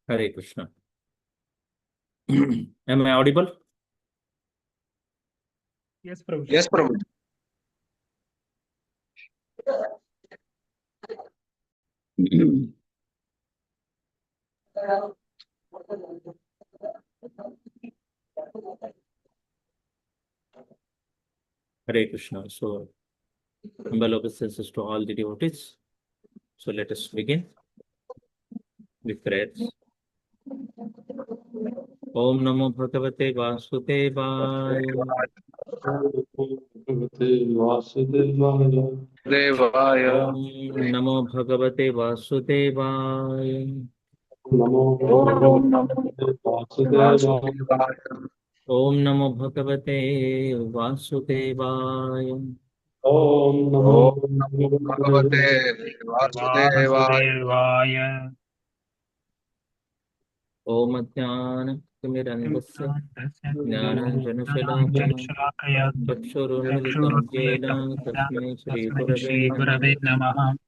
Hare Krishna. Am I audible? Yes, Prabhu. Yes, Prabhu. Hare Krishna. So, humble obeisances to all the devotees. So, let us begin with prayers. Om Namo Bhagavate Vasudevaya. Devaya. Om Namo Bhagavate Vasudevaya. Om Namo Bhagavate Vasudevaya. Om Namo Bhagavate Vasudevaya. Vasudevaya. Om Jnana-timirandasya Jnana-anjana-shalakaya Chakshurunmilitam Jena Tasmai Shri Gurave Gurave Namaha. Namaha.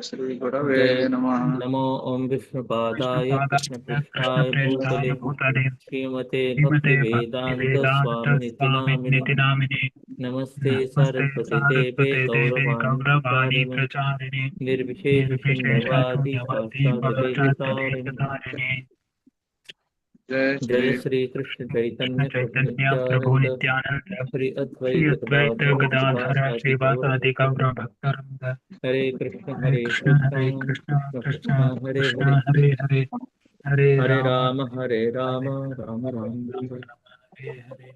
Shri Gurave Jai Namaha. Namo Om Vishnupadaya Krishna Krishnaprasthaya Prestaya Bhutale Bhutale Shrimate Srimate Bhakti Bhakti Vedanta Vedanta Swamini Swami Namine Niti Namine Namaste Namaste Saraswati Deve Saraswate Deve Gauravani Gauravani Pracharine Pracharini Nirvishesha Nirvishesha Shunyavadi Shunyavati Paschadadeshtarini. Paschadadeshtarini Jai Jai Shri Shri Krishna Krishna Chaitanya Prabhu Chaitanya Prabhu Nityananda Nityananda Shri Sri Advaita Advaita Gadadhara Gadadhara Srivasadi Srivasadi Gaura Gaura Bhaktaramda Hare Krishna Hare Hare Krishna Krishna Hare Krishna Krishna Krishna Krishna Hare Krishna Hare Hare Hare Hare Hare Rama Rama Hare Hare Rama Rama Rama Rama Rama Hare Hare.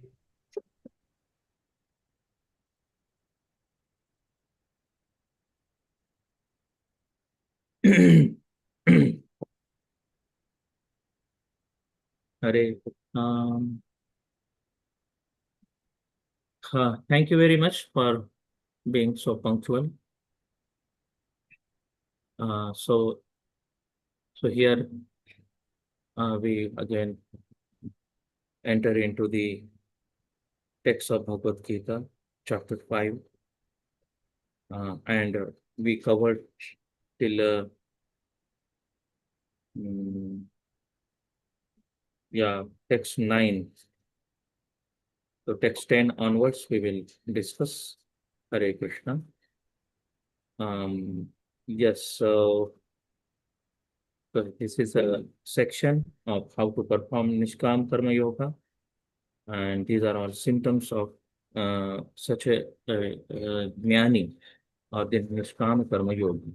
Hare thank you very much for being so punctual. So here we again enter into the text of Bhagavad Gita, chapter 5, and we covered till text 9. So text 10 onwards we will discuss. Hare Krishna. Yes, so this is a section of how to perform Nishkam Karma Yoga, and these are all symptoms of such a Jnani or the Nishkam Karma Yogi.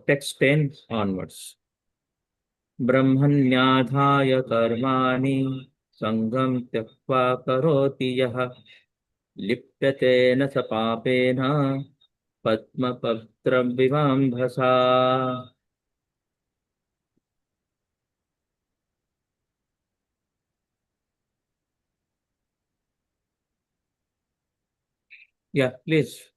Text 10 onwards. ब्रह्मण्याधाय कर्माणि संगं त्यक्त्वा करोति यः लिप्यते न स पापेन पद्मपत्रविवाम्भसा. Yeah, please.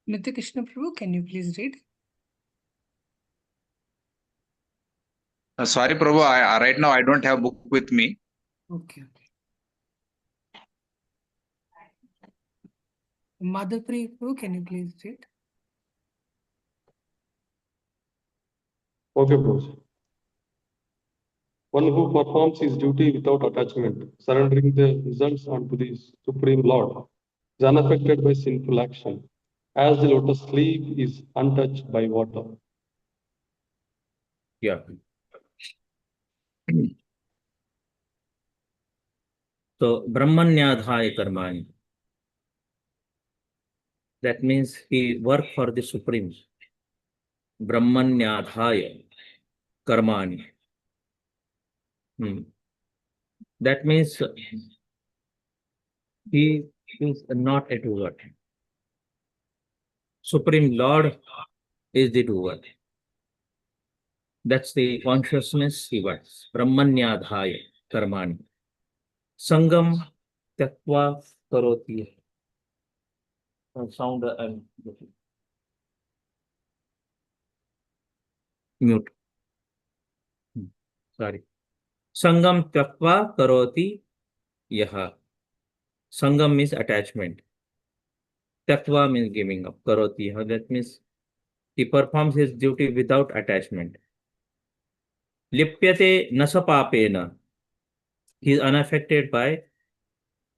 Nitya Krishna Prabhu, can you please read? Sorry, Prabhu. Right now I don't have book with me. Okay. Madhapriya Prabhu, can you please read? Okay, boss. One who performs his duty without attachment, surrendering the results unto the Supreme Lord, is unaffected by sinful action, as the lotus leaf is untouched by water. Yeah. So, Brahmanyadhaya Karmani. That means he work for the Supreme. Brahmanyadhaya Karmani. That means he is not a doer. Supreme Lord is the doer. That's the consciousness he works. Brahmanyadhaya Karmani. Sangam Tyakva Karoti. Sound mute. Sorry. Sangam Tyakva Karoti Yaha. Sangam means attachment. Taktva means giving up. Karoti. That means he performs his duty without attachment. Lipyate nasa papena. He is unaffected by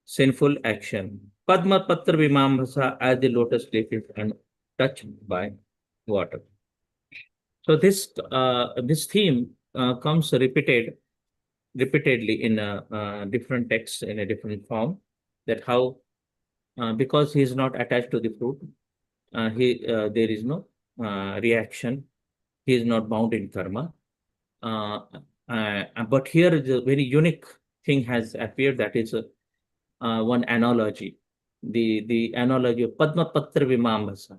sinful action. Padma patra vimambhasa, as the lotus leaf is untouched by water. So this theme comes repeatedly in different texts in a different form. That how because he is not attached to the fruit, there is no reaction. He is not bound in karma. But here is a very unique thing has appeared, that is one analogy, the analogy of Padma Patra Vimambhasa.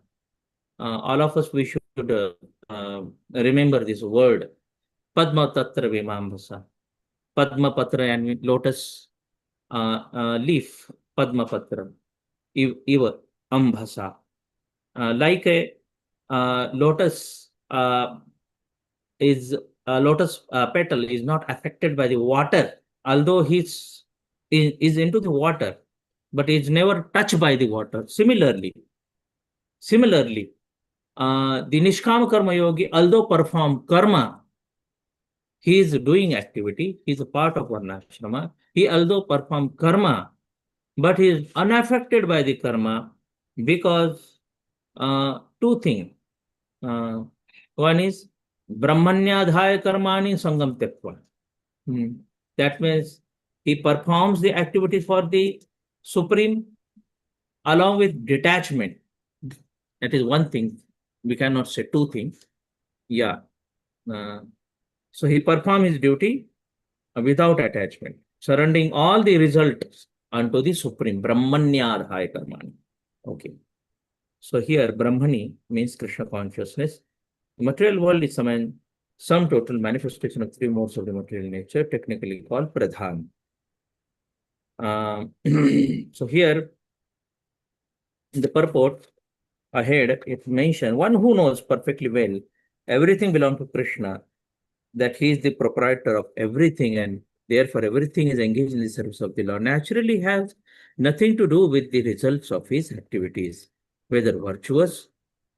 All of us, we should remember this word, Padma Patra Vimambhasa. Padma Patra and lotus leaf, Padma Patra, Iva Ambhasa. Like a lotus petal is not affected by the water, although is into the water, but is never touched by the water. Similarly, the Nishkama Karma Yogi, although perform karma, he is doing activity, he is a part of Varnashrama, he although perform karma, but he is unaffected by the karma because two things. One is Brahmanyadhaya Karmani Sangam Tektva. That means he performs the activity for the Supreme along with detachment. That is one thing. We cannot say two things. Yeah. So he performs his duty without attachment, surrendering all the results unto the Supreme, Brahmanyadhaya Karmani. Okay. So here, Brahmani means Krishna consciousness. The material world is some total manifestation of three modes of the material nature, technically called Pradhan. So here, in the purport ahead, it mentioned one who knows perfectly well everything belongs to Krishna, that he is the proprietor of everything, and therefore everything is engaged in the service of the Lord, naturally has nothing to do with the results of his activities, whether virtuous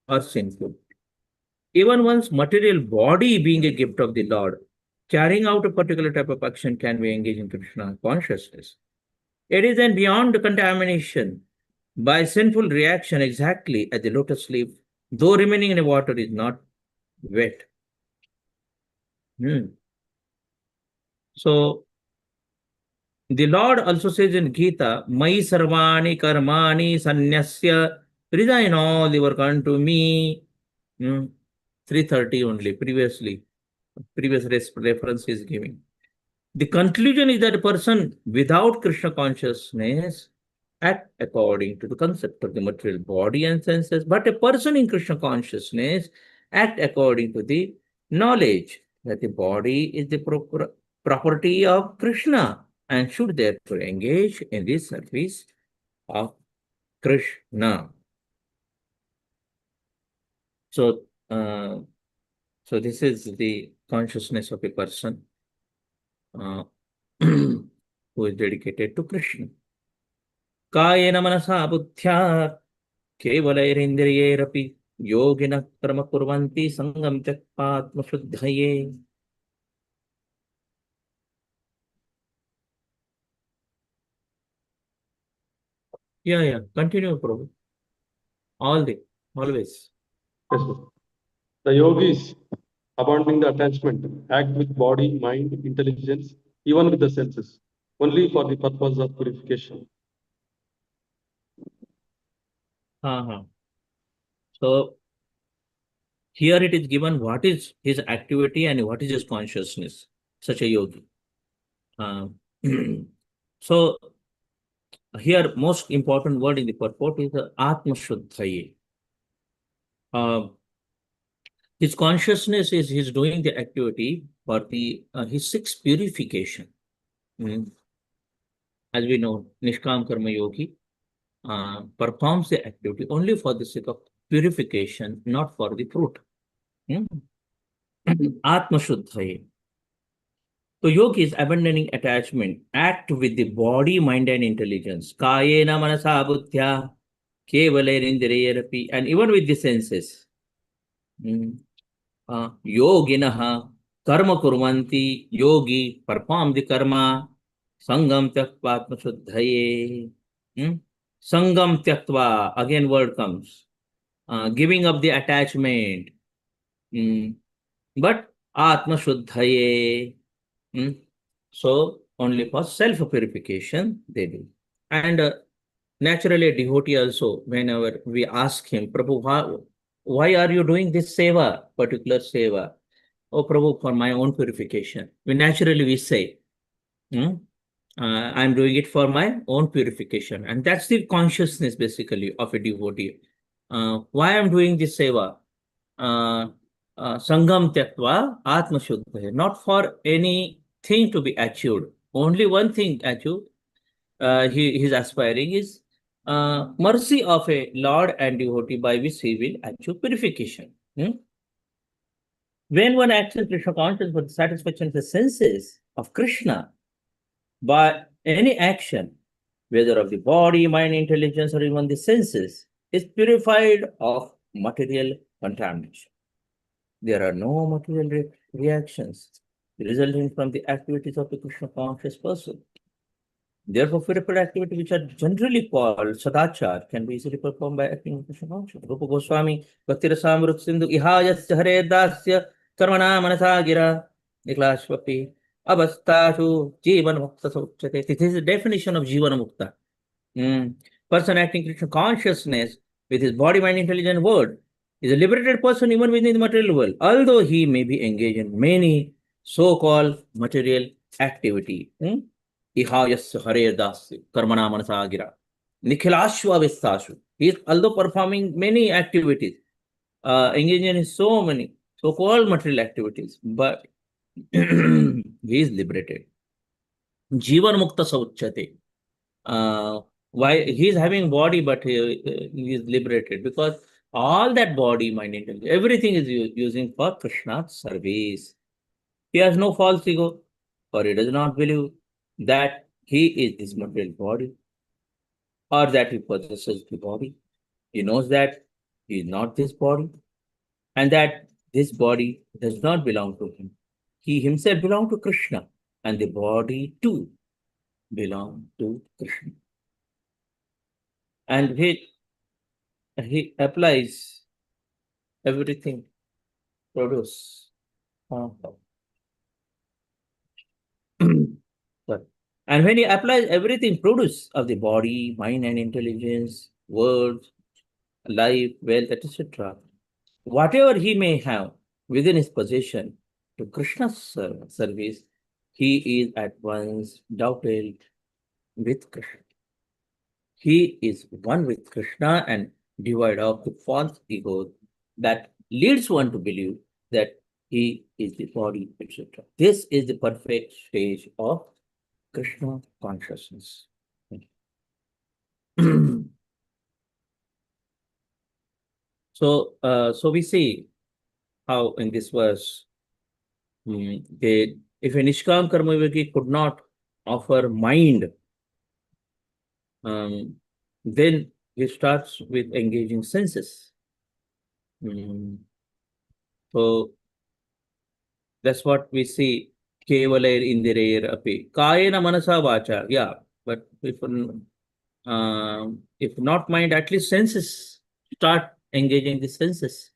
or sinful. Even one's material body being a gift of the Lord, carrying out a particular type of action can be engaged in Krishna consciousness. It is then beyond contamination by sinful reaction, exactly as the lotus leaf, though remaining in the water, is not wet. So the Lord also says in Gita, Mai sarvani karmani sanyasya, resign all the work unto me. 330 only, previous reference is giving. The conclusion is that a person without Krishna consciousness act according to the concept of the material body and senses, but a person in Krishna consciousness act according to the knowledge that the body is the property of Krishna and should therefore engage in the service of Krishna. So this is the consciousness of a person who is dedicated to Krishna. Kayena manasa buddhya kevalayirindriyerapi yogina karma kurvanti sangam tyakpa atma shuddhaye. Yeah. Continue, Prabhu. Always. Yes, sir. The yogis, abandoning the attachment, act with body, mind, intelligence, even with the senses, only for the purpose of purification. So here it is given what is his activity and what is his consciousness, such a yogi. So here most important word in the purport is the Atma Shuddhaye. His consciousness is he's doing the activity for the his sixth purification. As we know, Nishkam Karma Yogi performs the activity only for the sake of purification, not for the fruit. Atma Shuddhaye. So yogi is abandoning attachment, act with the body, mind and intelligence. Kayena manasa buddhya. kevalairindirayarapi, and even with the senses. Yoginah karma kurvanti, yogi perform the karma, sangam tyaktva atma shuddhaye. Sangam tyaktva, again word comes, giving up the attachment. But atma shuddhaye. So only for self purification they do. And naturally, a devotee also, whenever we ask him, Prabhu, why are you doing this seva, particular seva? Oh, Prabhu, for my own purification. We say, I'm doing it for my own purification. And that's the consciousness, basically, of a devotee. Why I'm doing this seva? Sangam tyaktva atma shuddha. Not for anything to be achieved. Only one thing achieved. He is aspiring is mercy of a Lord and devotee by which he will achieve purification. When one acts in Krishna consciousness for the satisfaction of the senses of Krishna, by any action, whether of the body, mind, intelligence, or even the senses, is purified of material contamination. There are no material reactions resulting from the activities of the Krishna conscious person. Therefore, purified activities which are generally called sadachar can be easily performed by acting in Krishna consciousness. Rupa Goswami, Bhakti Rasamrut Sindhu, Ihayasya Hare Dasya, Karmana Manasa Gira, Niklashvapi, Abastashu, Jivan Mukta Sauchate. This is the definition of Jivan Mukta. Person acting Krishna consciousness with his body, mind, intelligence, word is a liberated person even within the material world, although he may be engaged in many so-called material activity. Ihayasya Hare Dasya, Karmana Manasa Gira, Nikhilashva Vistashu. He is although performing many activities, engaging in so many so-called material activities, but he is liberated. Jivan Mukta Sauchate. Why he is having body, but he is liberated because all that body, mind, intelligence, everything is using for Krishna's service. He has no false ego, or he does not believe that he is this material body or that he possesses the body. He knows that he is not this body and that this body does not belong to him. He himself belongs to Krishna and the body too belongs to Krishna. And he applies everything produce. And when he applies everything produce of the body, mind, and intelligence, words, life, wealth, etc., whatever he may have within his possession to Krishna's service, he is at once doubted with Krishna. He is one with Krishna and devoid of the false ego that leads one to believe that he is the body, etc. This is the perfect stage of Krishna consciousness. So we see how in this verse, if a Nishkam Karma Yogi could not offer mind, then he starts with engaging senses. So that's what we see. Kevalair indirair api. Kayena manasa vacha. Yeah, but if not mind, at least senses. Start engaging the senses.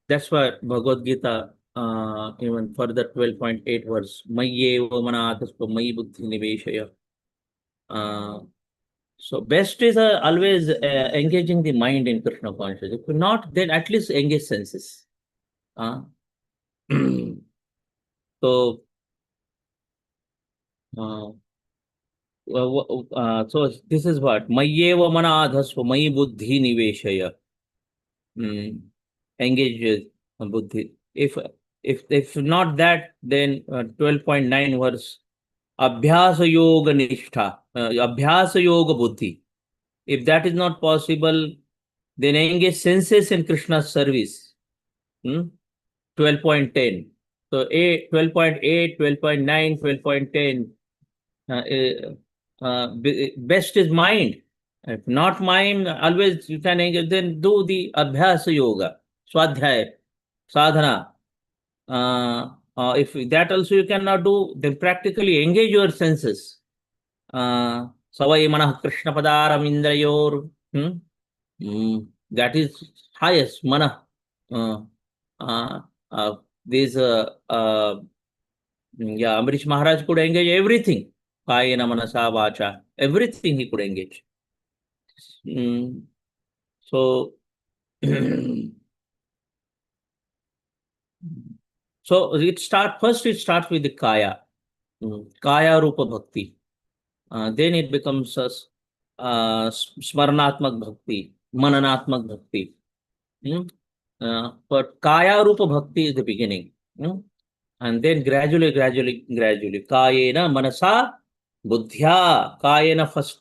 That's why Bhagavad Gita, even further 12.8 verse, Mayyeva manadhasva mayi buddhi niveshaya. So best is always engaging the mind in Krishna consciousness. If not, then at least engage senses. So this is what Mayyeva manadhasva mayi buddhi niveshaya. Engage buddhi. If not that, then 12.9 verse, Abhyasa Yoga Nishtha, Abhyasa Yoga Buddhi. If that is not possible, then engage senses in Krishna's service. 12.10. So 12.8, 12.9, 12.10 best is mind. If not mind, always you can engage, then do the Abhyasa Yoga, Swadhyaya, Sadhana. If that also you cannot do, then practically engage your senses. Savai Manah Krishna Padaram Indrayor. That is highest Manah. These yeah, Amrish Maharaj could engage everything. Kayena Manasa Vacha, everything he could engage. So, so it starts with the Kaya, Kaya Rupa Bhakti. Then it becomes Smaranatmak Bhakti, Mananatmak Bhakti. But Kaya Rupa Bhakti is the beginning. And then gradually, Kayena Manasa Buddhya, Kayena first,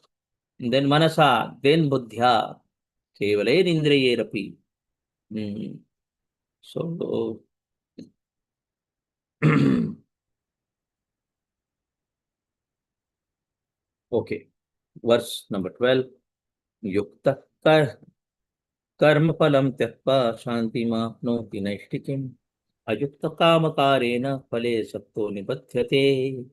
then Manasa, then Buddhya, Kevale Indrayerapi. So, okay, verse number 12. Yukta karma palam tyakpa shanti mapnoti naishtikim ayukta kamakarena phale sapto nibadhyate.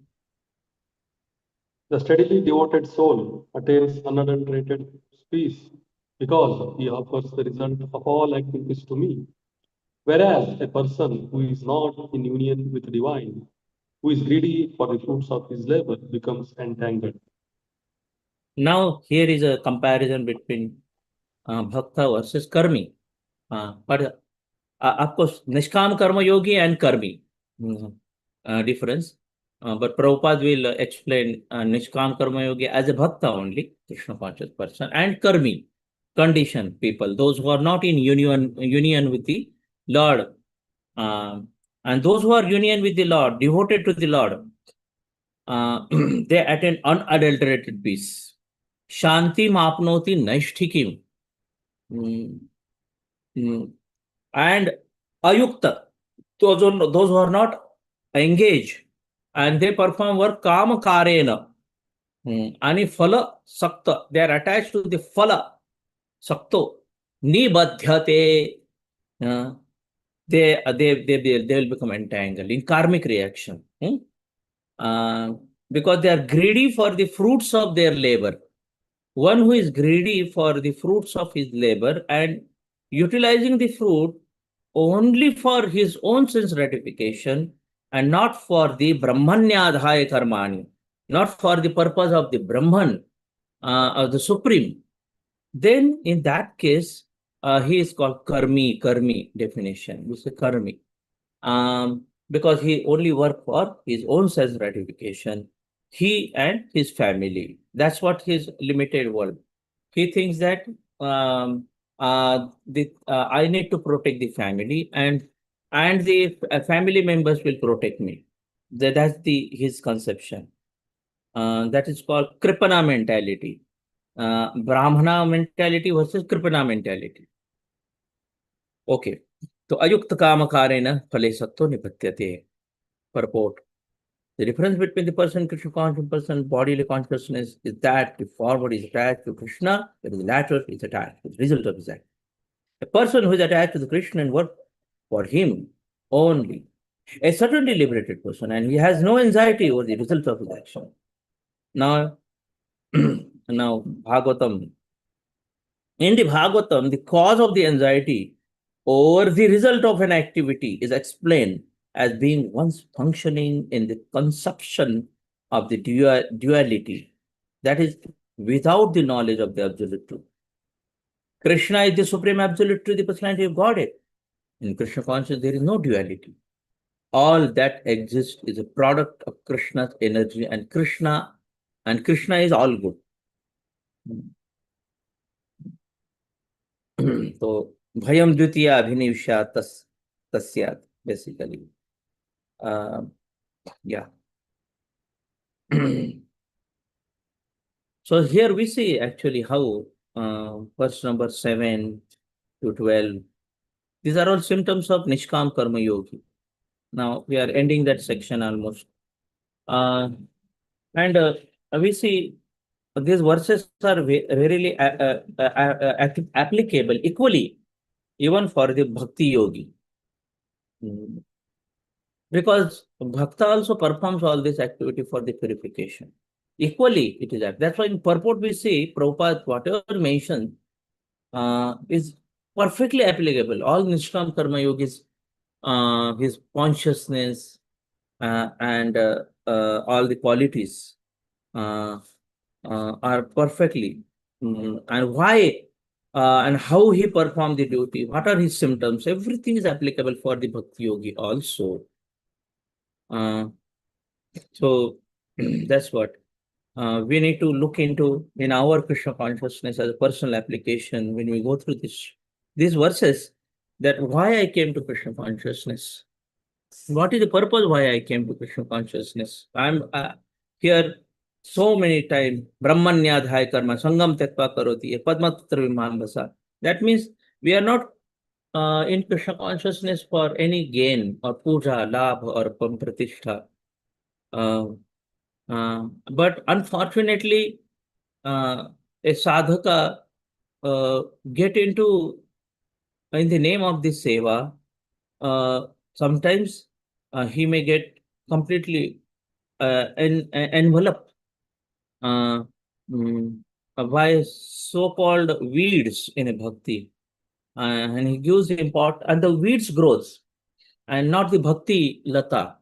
The steadily devoted soul attains unadulterated peace because he offers the result of all activities to me. Whereas a person who is not in union with the divine, who is greedy for the fruits of his labor, becomes entangled. Now, here is a comparison between Bhakta versus Karmi. But of course, Nishkam Karma Yogi and Karmi difference. But Prabhupada will explain Nishkam Karma Yogi as a Bhakta only, Krishna conscious person, and Karmi, conditioned people, those who are not in union with the Lord. And those who are union with the Lord, devoted to the Lord, they attain unadulterated peace. Shanti mapnoti naishtikim. And ayukta, those who are not engaged and they perform work kama karena. Ani phala sakta, they are attached to the phala sakto nibadhyate. They will become entangled in karmic reaction. Because they are greedy for the fruits of their labor. One who is greedy for the fruits of his labor and utilizing the fruit only for his own sense gratification and not for the Brahmanyadhaya karmani, not for the purpose of the Brahman, of the Supreme, then in that case, he is called karmi definition. We say karmi. Because he only work for his own sense gratification, he and his family. That's what his limited world. He thinks that I need to protect the family and the family members will protect me. That's his conception. That is called Kripana mentality. Brahmana mentality versus Kripana mentality. Okay. So ayukta kamakarena phale satto nipatyate. Purport. The difference between the person Krishna conscious person, bodily consciousness is that the forward is attached to Krishna, whereas the latter is attached to the result of his act. A person who is attached to the Krishna and work for him only, a certainly liberated person, and he has no anxiety over the result of his action. Now, Bhagavatam. In the Bhagavatam, the cause of the anxiety over the result of an activity is explained as being once functioning in the conception of the duality, that is, without the knowledge of the absolute truth. Krishna is the supreme absolute truth, the personality of Godhead. In Krishna consciousness, there is no duality. All that exists is a product of Krishna's energy, and Krishna is all good. So, bhayam dvitiya abhinivsya tasyat, basically. Yeah. So here we see actually how verse number 7 to 12, these are all symptoms of Nishkam Karma Yogi. Now we are ending that section almost. And we see these verses are really applicable equally even for the bhakti yogi. Because bhakta also performs all this activity for the purification. Equally, it is that. That's why in purport we see Prabhupada, whatever mentioned, is perfectly applicable. All Nishkam Karma Yogis, his consciousness and all the qualities are perfectly. And why and how he performed the duty, what are his symptoms, everything is applicable for the Bhakti Yogi also. So that's what we need to look into in our Krishna consciousness as a personal application when we go through these verses, that why I came to Krishna consciousness. What is the purpose why I came to Krishna consciousness? I'm here so many times, Brahmanyadhaya karma, Sangam Tetva Karoti, Padmatra Vimambasa. That means we are not in Krishna consciousness for any gain or puja, labh or pratishtha. But unfortunately, a sadhaka get into in the name of this seva. Sometimes he may get completely enveloped by so-called weeds in a bhakti, and he gives the import, and the weeds grows, and not the bhakti lata.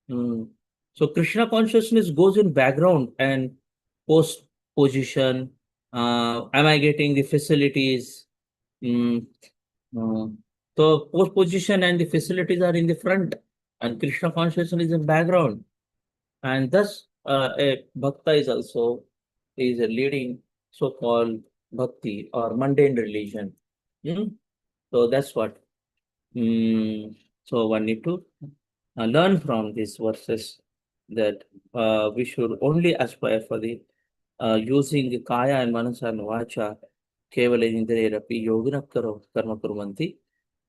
So Krishna consciousness goes in background and post position. Am I getting the facilities? So post position and the facilities are in the front, and Krishna consciousness is in background, and thus a bhakta is also is a leading so-called bhakti or mundane religion. So that's what. So one need to learn from these verses that we should only aspire for the using the kaya and manasa and vacha kevala indriyarapi yogina karma kurvanti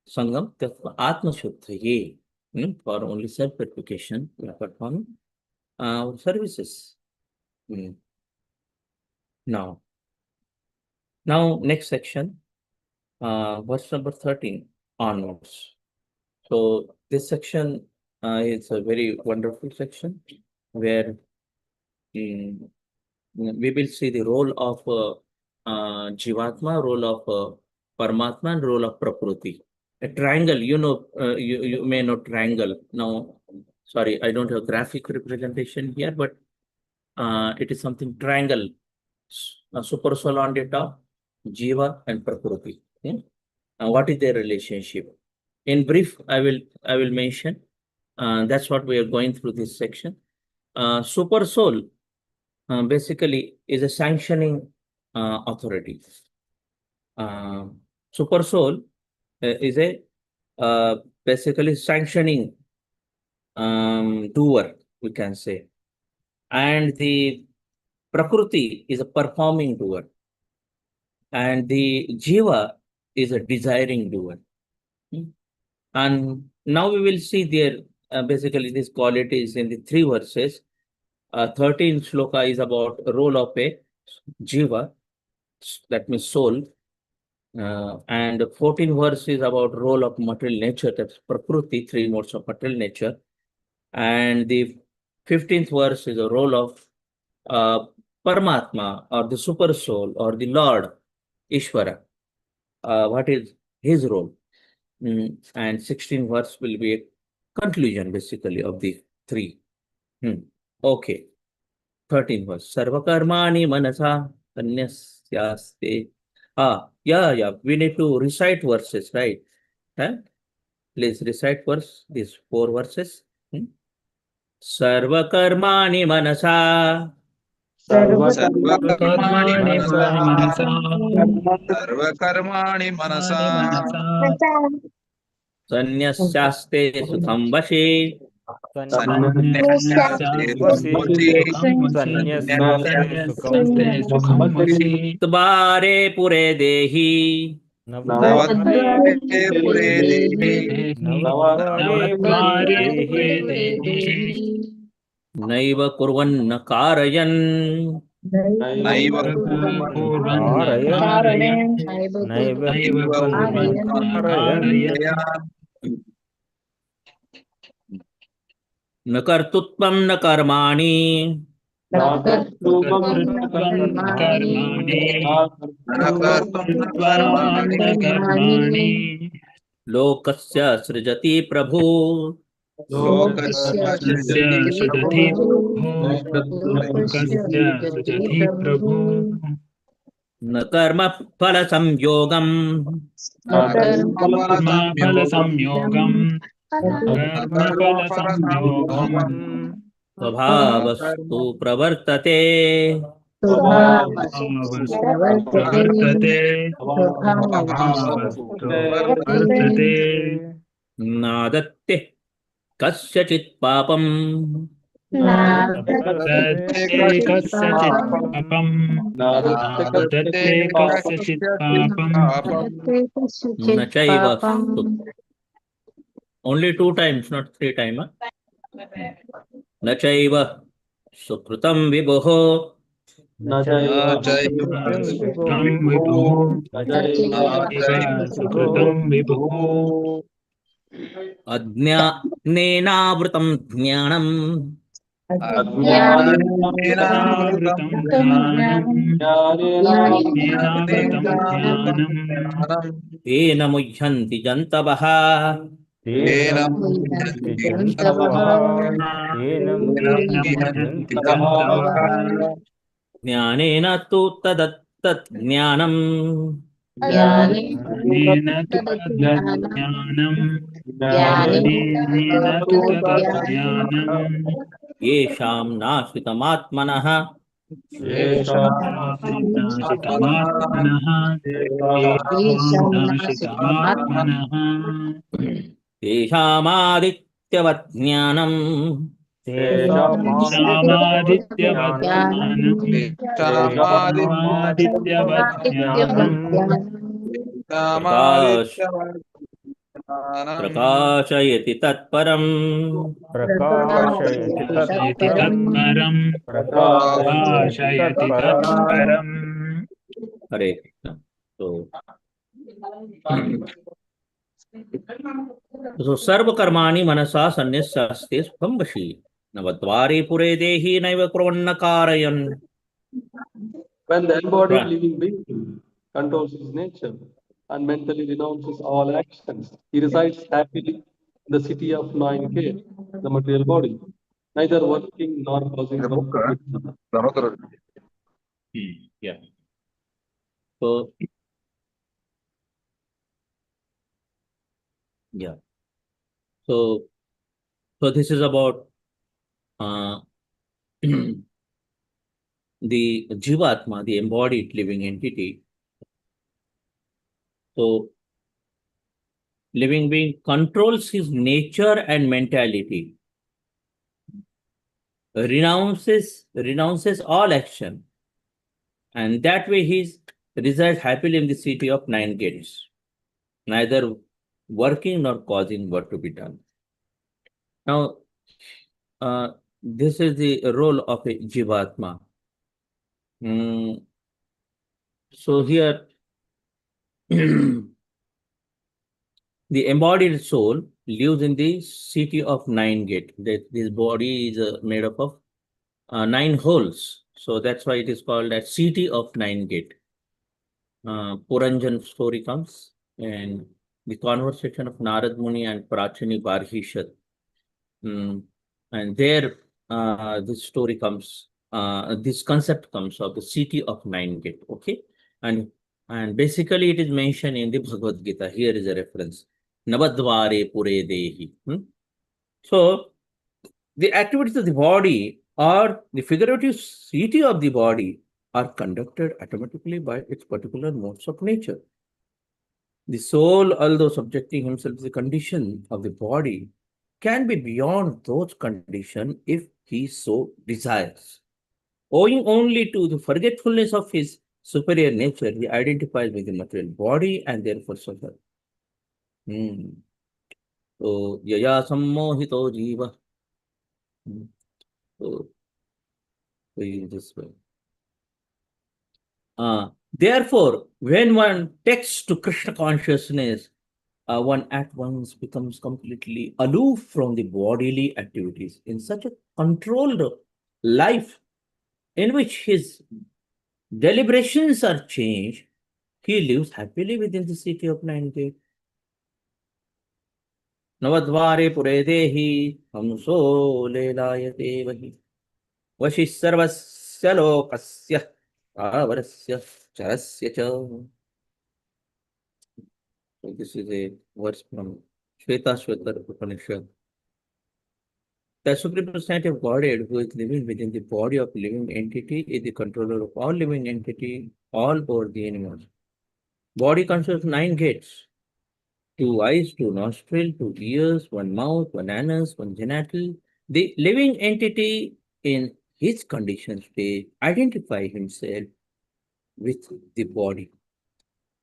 sangam tatva atma shuddhaye. For only self-purification we are performing services. Now next section, verse number 13 onwards. So this section is a very wonderful section where we will see the role of Jivatma, role of Paramatma, and role of Prakriti. A triangle, you may know triangle. Now, sorry, I don't have graphic representation here, but it is something triangle. Super soul on the top, Jiva and Prakriti. What is their relationship? In brief, I will mention. That's what we are going through this section. Super soul basically is a sanctioning authority. Super soul is a basically sanctioning doer, we can say, and the Prakriti is a performing doer, and the Jiva is a desiring doer. And now we will see their basically these qualities in the 3 verses. 13 shloka is about the role of a Jiva, that means soul. And 14 verse is about role of material nature, that's Prakriti, 3 modes of material nature. And the 15th verse is a role of Paramatma, or the super soul, or the Lord, Ishvara. What is his role? And 16th verse will be a conclusion basically of the 3. Okay. 13th verse. Sarvakarmani manasa sanyasyaste. Yeah. We need to recite verses, right? Please recite these 4 verses. Sarvakarmani manasa. Sarvakarmani manasa. Sarvakarmani Sarvakarmani manasa. Sanyasyaste sukham vashi. Tvare pure dehi. Navadvare Naiva kurvanna karayan. नैव पूर्वं कारयन् कारयन् नैव नैव कुर्वन् कारयन् कारयन् न कर्तृत्वं न कर्माणि कर्तृत्वं कर्माणि कर्तृत्वान् न कर्माणि लोकस्य सृजति प्रभु लोकस्य सृजति लोकस्य सृजति प्रभु न कर्म फल संयोगम कर्मफलसंयोगं कर्मफलसंयोगम् स्वभावस्तु प्रवर्तते स्वभावस्तु प्रवर्तते स्वभावस्तु वर्तते नादत्ते कस्यचित् पापम नादत्ते कस्यचित् पापं नादत्ते कस्यचित् पापं न चैव only 2 times, not 3 times. न चैव सुकृतं विभुः न चैव सुकृतं विभुः इव सुकृतं विभुः अज्ञानेनावृतं ज्ञानम् ज्ञानावृतं ज्ञानं ज्ञानावृतं ज्ञानं तेन मुह्यन्ति जन्तवः तेन मुह्यन्ति जन्तवः तेन मुह्यन्ति जन्तवः ज्ञानेन तु तदत्तत् ज्ञानम् ज्ञानेन तु तद्ज्ञानं ज्ञानेन तु तद्ज्ञानं येषां नाश्रितमात्मनः नाशितमात्मनः नाशितमात्मनः तेषामादित्यवत् ज्ञानम् क्षामादित्यवज्ञानं क्षामादित्यवज्ञानं प्रकाश प्रकाशयति तत्परम् प्रकाशयति प्रकाशयति तत्परम् तत्परं प्रकाशयति तत्परम् हरे कृष्ण. तो सर्व कर्माणि मनसा सन्न्यस्यास्ते सुखं वशी नवद्वारे पुरे देहि नैव कुर्वन्न कारयन्. When the embodied living being controls his nature and mentally renounces all actions, he resides happily in the city of 9K, the material body, neither working nor causing work to be done. Yeah. So yeah. So this is about the Jivatma, the embodied living entity. So living being controls his nature and mentality, renounces all action, and that way he resides happily in the city of 9 gates, neither working nor causing work to be done. Now, this is the role of a Jivatma. So here, the embodied soul lives in the city of 9 gate. This body is made up of 9 holes. So that's why it is called a city of 9 gate. Puranjan story comes, and the conversation of Narad Muni and Prachini Barhishat. And there, this story comes, this concept comes of the city of 9 gate. Okay, and basically it is mentioned in the Bhagavad Gita. Here is a reference: Navadvare Pure Dehi. So the activities of the body or the figurative city of the body are conducted automatically by its particular modes of nature. The soul, although subjecting himself to the condition of the body, can be beyond those conditions if he so desires. Owing only to the forgetfulness of his superior nature, he identifies with the material body and therefore suffers. So, yaya sammohito jiva. So in this way. Therefore, when one takes to Krishna consciousness, one at once becomes completely aloof from the bodily activities in such a controlled life in which his deliberations are changed. He lives happily within the city of Nine Gate. नवद्वारे पुरे देहि हंसो लेलायते वहि वशिः सर्वस्य लोकस्य स्थावरस्य चरस्य च. So this is a verse from Shvetashvatar Upanishad. The supreme personality of Godhead, who is living within the body of living entity, is the controller of all living entity, all over the animals. Body consists of 9 gates: 2 eyes, 2 nostrils, 2 ears, 1 mouth, 1 anus, 1 genital. The living entity in his condition state identify himself with the body.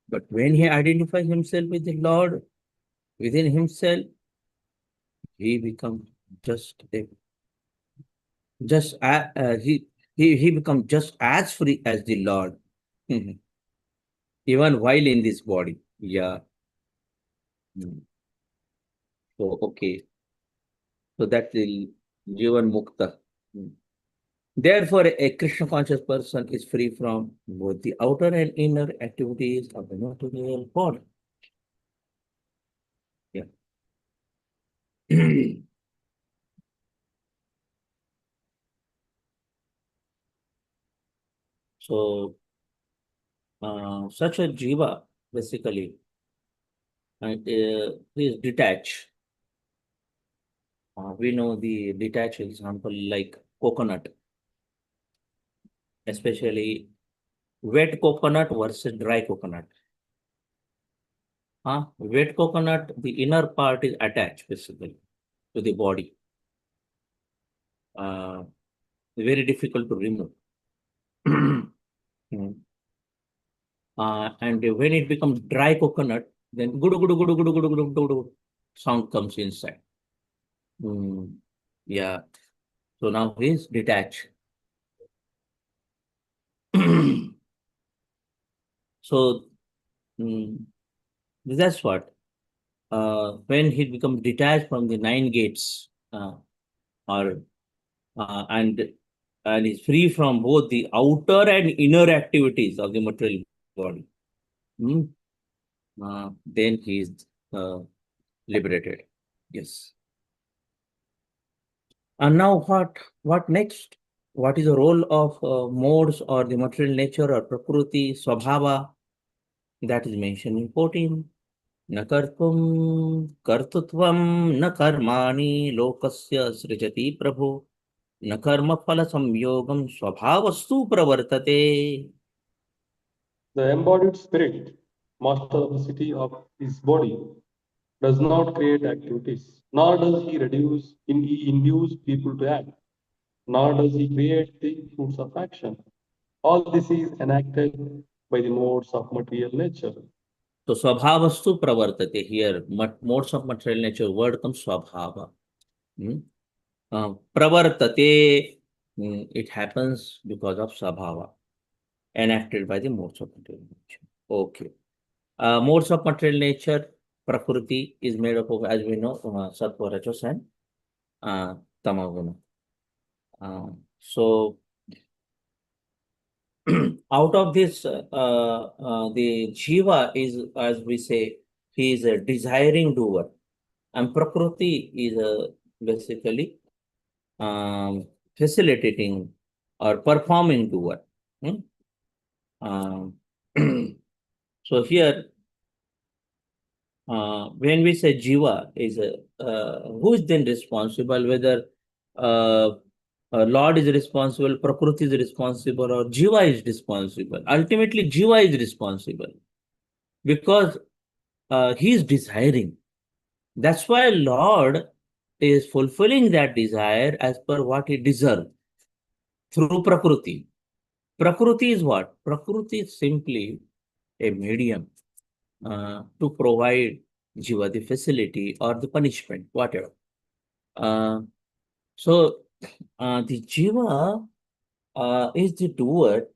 But when he identifies himself with the Lord within himself, he becomes he becomes just as free as the Lord, even while in this body. Yeah. So okay. So that's the Jivan Mukta. Therefore, a Krishna conscious person is free from both the outer and inner activities of the material body. Yeah. So, such a jiva basically is detached. We know the detached example like coconut, especially wet coconut versus dry coconut. Wet coconut, the inner part is attached basically to the body. Very difficult to remove. And when it becomes dry coconut, then gudu gudu gudu gudu gudu gudu gudu sound comes inside. Yeah. So now he is detached. So that's what. When he becomes detached from the 9 gates, and is free from both the outer and inner activities of the material body, then he is liberated. Yes. And now what next? What is the role of modes or the material nature or prakriti, swabhava? That is mentioned in 14. न कर्तुं कर्तृत्वं न कर्माणि लोकस्य सृजति प्रभो न कर्मफल संयोगं स्वभावस्तु प्रवर्तते. The embodied spirit, master of the city of his body, does not create activities, nor does he induce people to act, nor does he create the fruits of action. All this is enacted by the modes of material nature. So swabhavastu pravartate. Here, modes of material nature, word comes swabhava. Pravartate, it happens because of swabhava, enacted by the modes of material nature. Okay. Modes of material nature, prakriti is made up of, as we know, sattva, rajas, and tamaguna. So out of this, the jiva is, as we say, he is a desiring doer, and prakriti is basically facilitating or performing doer. So here, when we say jiva is who is then responsible, whether Lord is responsible, prakriti is responsible, or jiva is responsible. Ultimately, jiva is responsible because he is desiring. That's why Lord is fulfilling that desire as per what he deserves through prakriti. Prakriti is what? Prakriti is simply a medium to provide jiva the facility or the punishment, whatever. So the jiva is the doer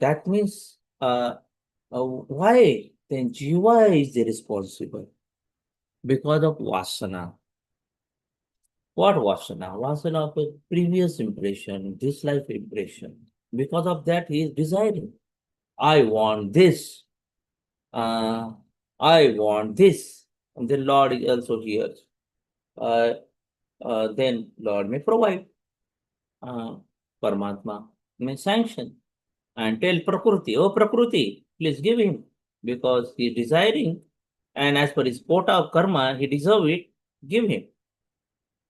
That means, why then Jiva is the responsible? Because of Vasana. What Vasana? Vasana of a previous impression, this life impression. Because of that, he is desiring. I want this. Uh, I want this. And the Lord is also hears. Uh, then Lord may provide. Paramatma may sanction and tell Prakriti, oh Prakriti, please give him because he is desiring, and as per his quota of karma, he deserve it, give him.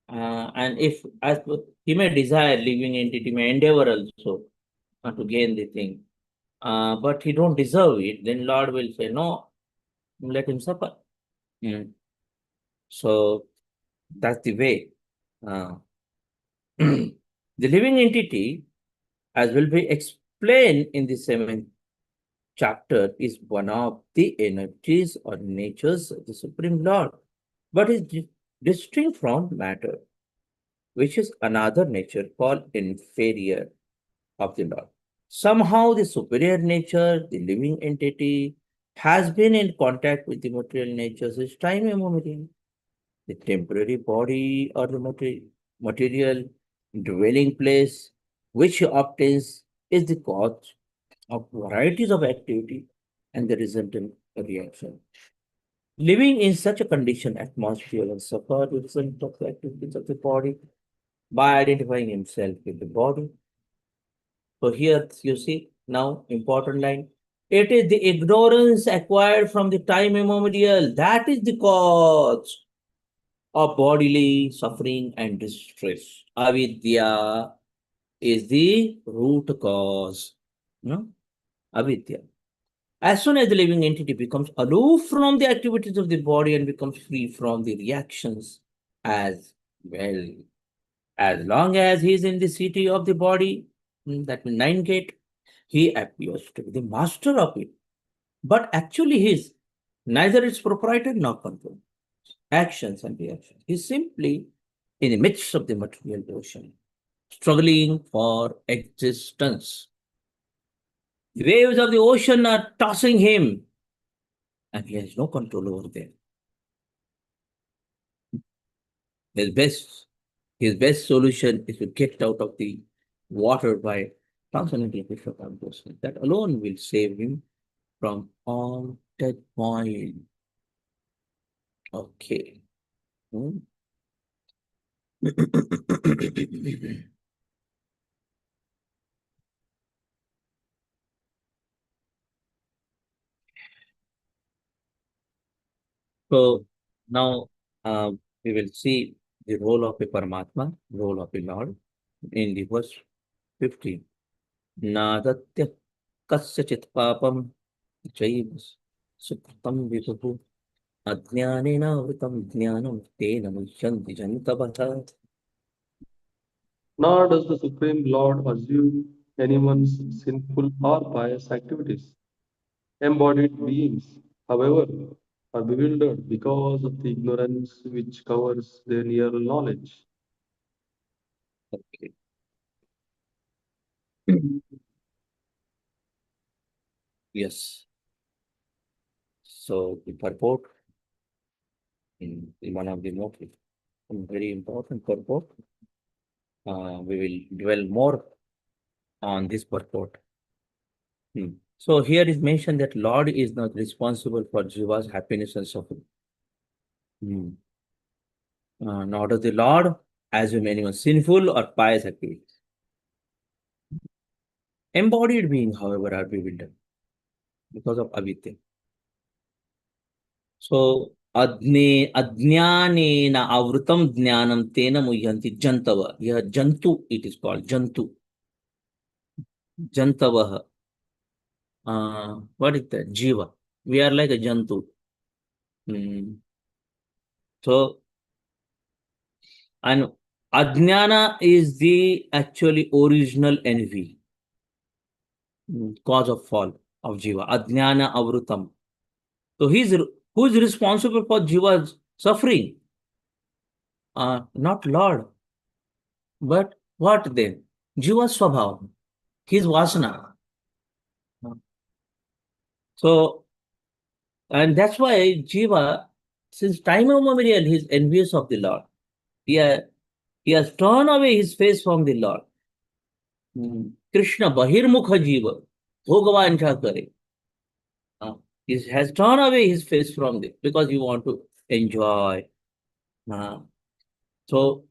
And if as per, he may desire, living entity may endeavor also to gain the thing, but he don't deserve it, then Lord will say, no, let him suffer. So that's the way. The living entity, as will be explained in the 7th chapter, is one of the energies or natures of the Supreme Lord, but is distinct from matter, which is another nature called inferior of the Lord. Somehow the superior nature, the living entity, has been in contact with the material nature since time immemorial. The temporary body or the material dwelling place which he obtains is the cause of varieties of activity and the resultant reaction. Living in such a condition, atmosphere will suffer the result of the activities of the body by identifying himself with the body. So here you see now important line. It is the ignorance acquired from the time immemorial that is the cause of bodily suffering and distress. Avidya is the root cause. No? Avidya. As soon as the living entity becomes aloof from the activities of the body and becomes free from the reactions as well, as long as he is in the city of the body, that means 9 gate, he appears to be the master of it. But actually, he is neither its proprietor nor control. Actions and reactions. He is simply in the midst of the material ocean, struggling for existence. The waves of the ocean are tossing him, and he has no control over them. His best solution is to get out of the water by transcendental Vishwakarma. That alone will save him from all death point. Okay. So now we will see the role of a Paramatma, role of a Lord in the verse 15. Nadatya kasyachit papam chaiv sukritam vibhu ajnanena vritam jnanam tena muhyanti jantabha. Nor does the Supreme Lord assume anyone's sinful or pious activities. Embodied beings, however, are bewildered because of the ignorance which covers their near knowledge. Okay. Yes. So the purport in one of the most very important purport. We will dwell more on this purport. So here is mentioned that Lord is not responsible for Jiva's happiness and suffering. Nor does the Lord assume anyone sinful or pious activities. Embodied beings, however, are bewildered because of avidya. So ajnanena avrutam jnanam tena muhyanti jantava. Here jantu it is called jantu. Jantavaha. What is that? Jiva. We are like a jantu. So, and ajnana is the actually original envy, cause of fall of jiva. Ajnana avrutam. So who is responsible for jiva's suffering? Not Lord. But what then? Jiva swabhav, his vasana. So, and that's why Jiva, since time immemorial, he is envious of the Lord. He has turned away his face from the Lord. Krishna Bahirmukha Jiva, Bhogavansha Kare. He has turned away his face from this because you want to enjoy. So,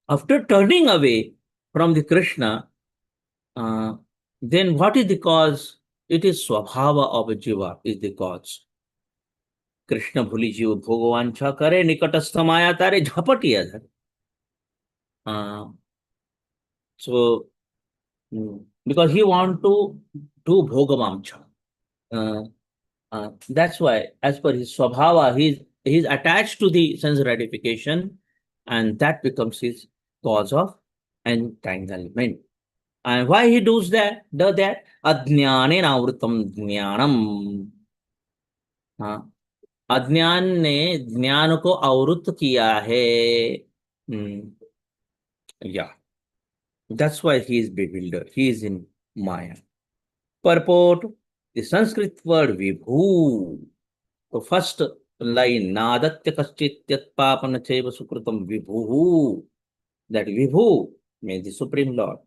after turning away from the Krishna, then what is the cause? It is Swabhava of a Jiva is the cause. Krishna bhuli जीव भोगवांछा करे निकटस्थ माया तारे झपटिया धरे. So, because he want to do bhogavamcha. That's why, as per his swabhava, he's attached to the sense gratification, and that becomes his cause of entanglement. And why he does that? Ajnane navrutam jnanam. अज्ञान ने ज्ञान को आवृत किया है. Yeah, that's why he is bewildered. He is in Maya. Purport: the Sanskrit word vibhu. The first line, nadatya kaschit yat papana cheva sukritam vibhu. That vibhu means the Supreme Lord,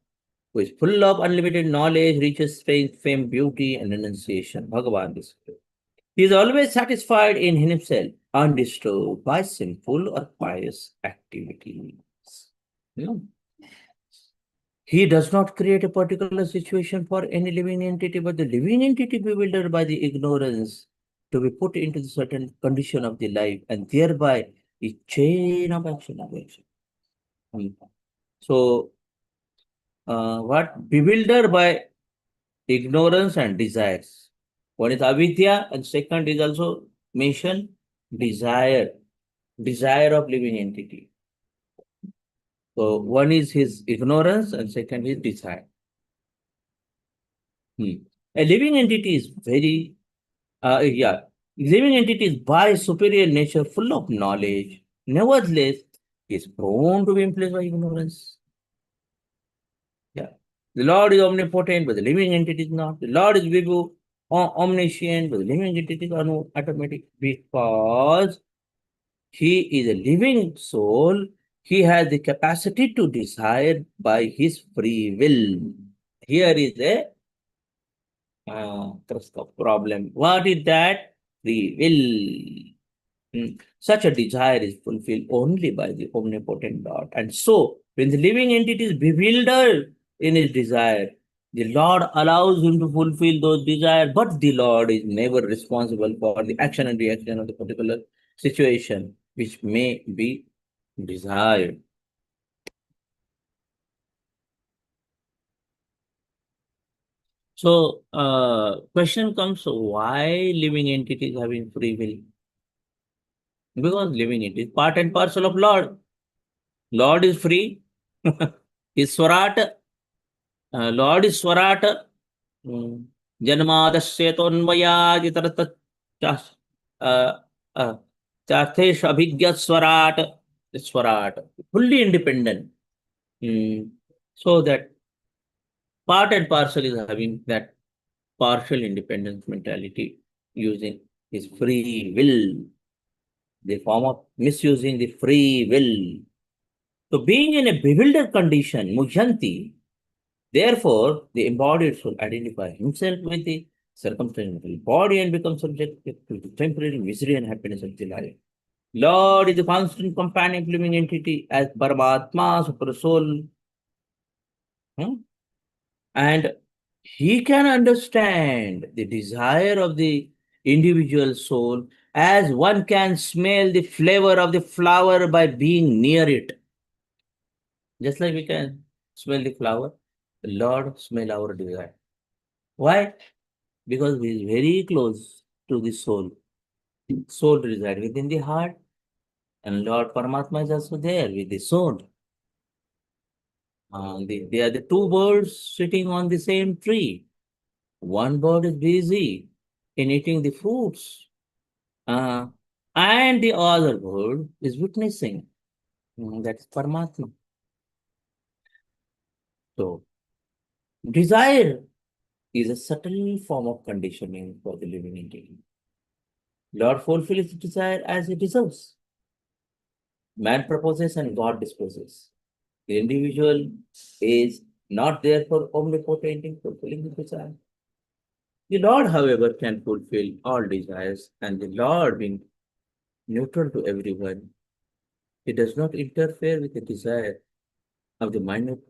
who is full of unlimited knowledge, riches, fame, beauty, and renunciation. Bhagavan is. He is always satisfied in himself, undisturbed by sinful or pious activities. He does not create a particular situation for any living entity, but the living entity bewildered by the ignorance to be put into the certain condition of the life, and thereby the chain of action. So, what? Bewildered by ignorance and desires. One is avidya, and second is also mentioned desire of living entity. So one is his ignorance and second is desire. A living entity is very, living entity is by superior nature full of knowledge. Nevertheless, he is prone to be influenced by ignorance. The Lord is omnipotent, but the living entity is not. The Lord is vibhu, omniscient, but the living entity is automatic, because he is a living soul. He has the capacity to desire by his free will. Here is a problem. What is that? Free will. Such a desire is fulfilled only by the omnipotent Lord. And so, when the living entity is bewildered in his desire, the Lord allows him to fulfill those desires, but the Lord is never responsible for the action and reaction of the particular situation which may be desired. So, question comes, why living entities having free will? Because living entity is part and parcel of Lord. Lord is free. Is Swarat. Lord is Swarat. Janmadasya tonvayad Charthesh abhigyat Swarat. Swarat. Fully independent. So that part and parcel is having that partial independence mentality, using his free will, the form of misusing the free will. So being in a bewildered condition, mujhanti, therefore the embodied soul identify himself with the circumstantial body and become subject to the temporary misery and happiness of the life. Lord is the constant companion of living entity as Paramatma, super soul. And he can understand the desire of the individual soul as one can smell the flavor of the flower by being near it. Just like we can smell the flower, the Lord smell our desire. Why? Because he is very close to the soul. Soul resides within the heart, and Lord Paramatma is also there with the soul. They are the two birds sitting on the same tree. One bird is busy in eating the fruits, and the other bird is witnessing. That is Paramatma. So, desire is a subtle form of conditioning for the living entity. Lord fulfills his desire as he deserves. Man proposes and God disposes. The individual is not therefore omnipotent in fulfilling his desire. The Lord, however, can fulfill all desires, and the Lord being neutral to everyone, he does not interfere with the desire of the minute,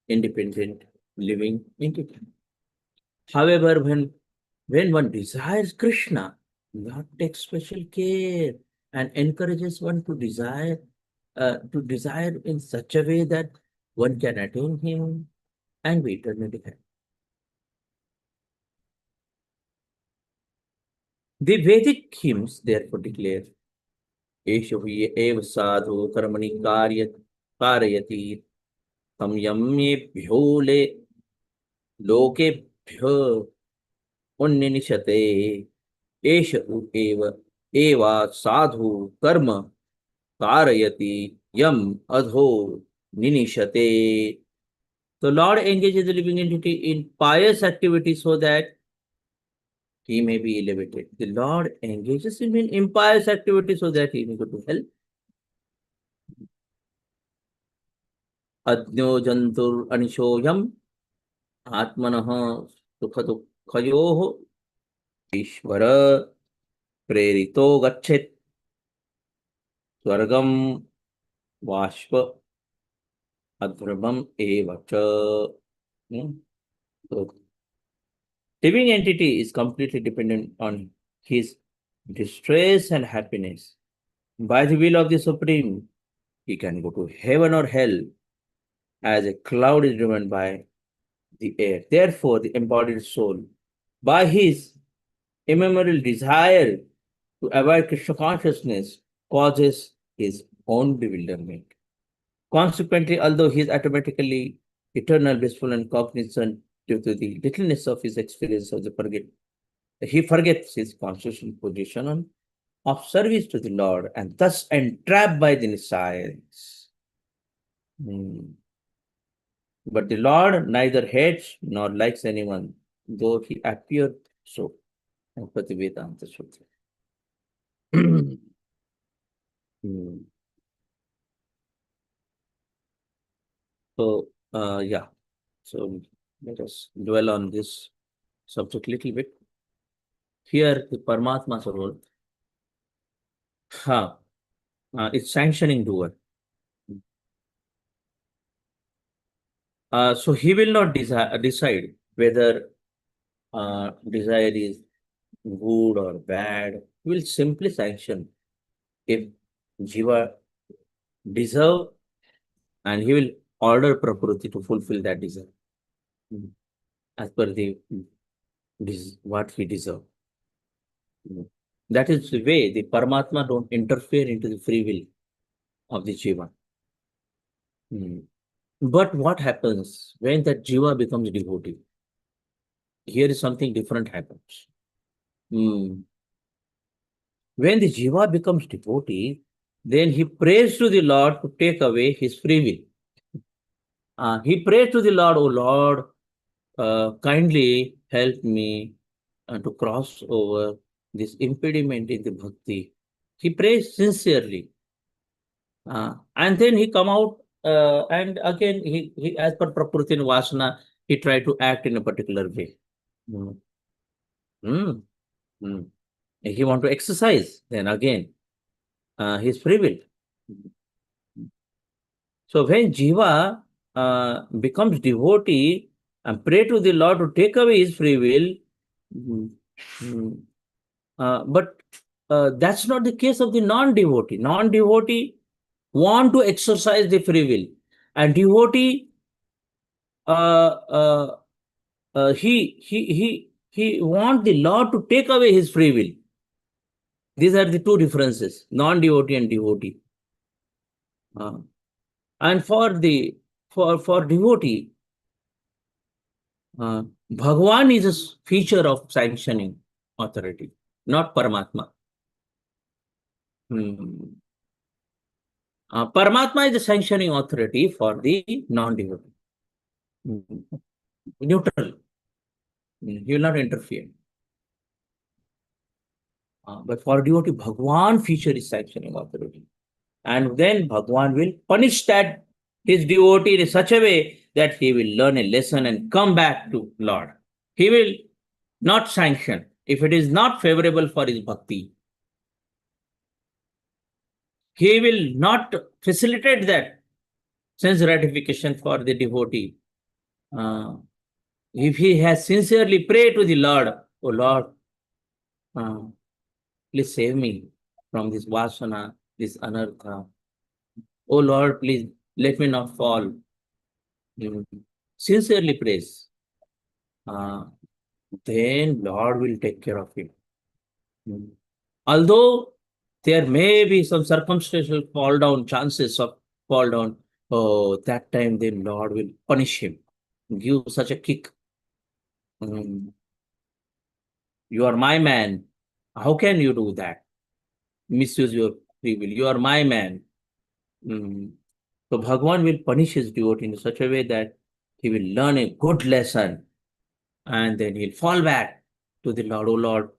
independent, living entity. However, when one desires Krishna, Lord takes special care and encourages one to desire in such a way that one can attain him and be eternally happy. The Vedic hymns therefore declare, Eshu ev sadhu karmani कारयति tam yamye le lokebhyo उन्निनिशते एष एव साधु कर्म कारयति yam adho ninishate. The Lord engages the living entity in pious activity so that he may be elevated. The Lord engages him in impious activity so that he may go to hell. Adnyo jantur anishoyam atmanah sukha dukhayoh Ishvara prerito gachet swargam vashpa adhrabam evacha. So, living entity is completely dependent on his distress and happiness. By the will of the Supreme, he can go to heaven or hell as a cloud is driven by the air. Therefore, the embodied soul, by his immemorial desire to avoid Krishna consciousness, causes his own bewilderment. Consequently, although he is automatically eternal, blissful, and cognizant due to the littleness of his experience of the he forgets his constitutional position of service to the Lord and thus entrapped by the desires. But the Lord neither hates nor likes anyone, though he appeared so. Bhagavad Vedanta Sutra. So, yeah. So let us dwell on this subject a little bit. Here, the Paramatma's role, it's sanctioning doer. So he will not decide whether desire is good or bad. He will simply sanction if Jiva deserve, and he will order Prakriti to fulfill that desire as per what he deserve. That is the way the Paramatma don't interfere into the free will of the Jiva. But what happens when that Jiva becomes devotee? Here is something different happens. When the Jiva becomes devotee, then he prays to the Lord to take away his free will. He prays to the Lord, "Oh Lord, kindly help me to cross over this impediment in the bhakti." He prays sincerely. And then he come out and again, he as per Prakriti and Vasana, he try to act in a particular way. If he want to exercise, then again, his free will. So when Jiva becomes devotee and pray to the Lord to take away his free will, but that's not the case of the non-devotee. Non-devotee want to exercise the free will, and devotee he want the Lord to take away his free will. These are the two differences: non-devotee and devotee. And for devotee, Bhagwan is a feature of sanctioning authority, not Paramatma. Paramatma is the sanctioning authority for the non-devotee. Neutral. He will not interfere. But for devotee, Bhagwan feature is sanctioning authority. And then Bhagwan will punish that his devotee in such a way that he will learn a lesson and come back to Lord. He will not sanction if it is not favorable for his bhakti. He will not facilitate that sense gratification for the devotee. If he has sincerely prayed to the Lord, oh Lord, please save me from this vasana, this anartha. Oh Lord, please let me not fall. Sincerely prays. Then Lord will take care of him. Although there may be some circumstantial fall down, chances of fall down, oh, that time then Lord will punish him, give such a kick. You are my man. How can you do that? Misuse your free will. You are my man. So Bhagwan will punish his devotee in such a way that he will learn a good lesson and then he'll fall back to the Lord. Oh Lord,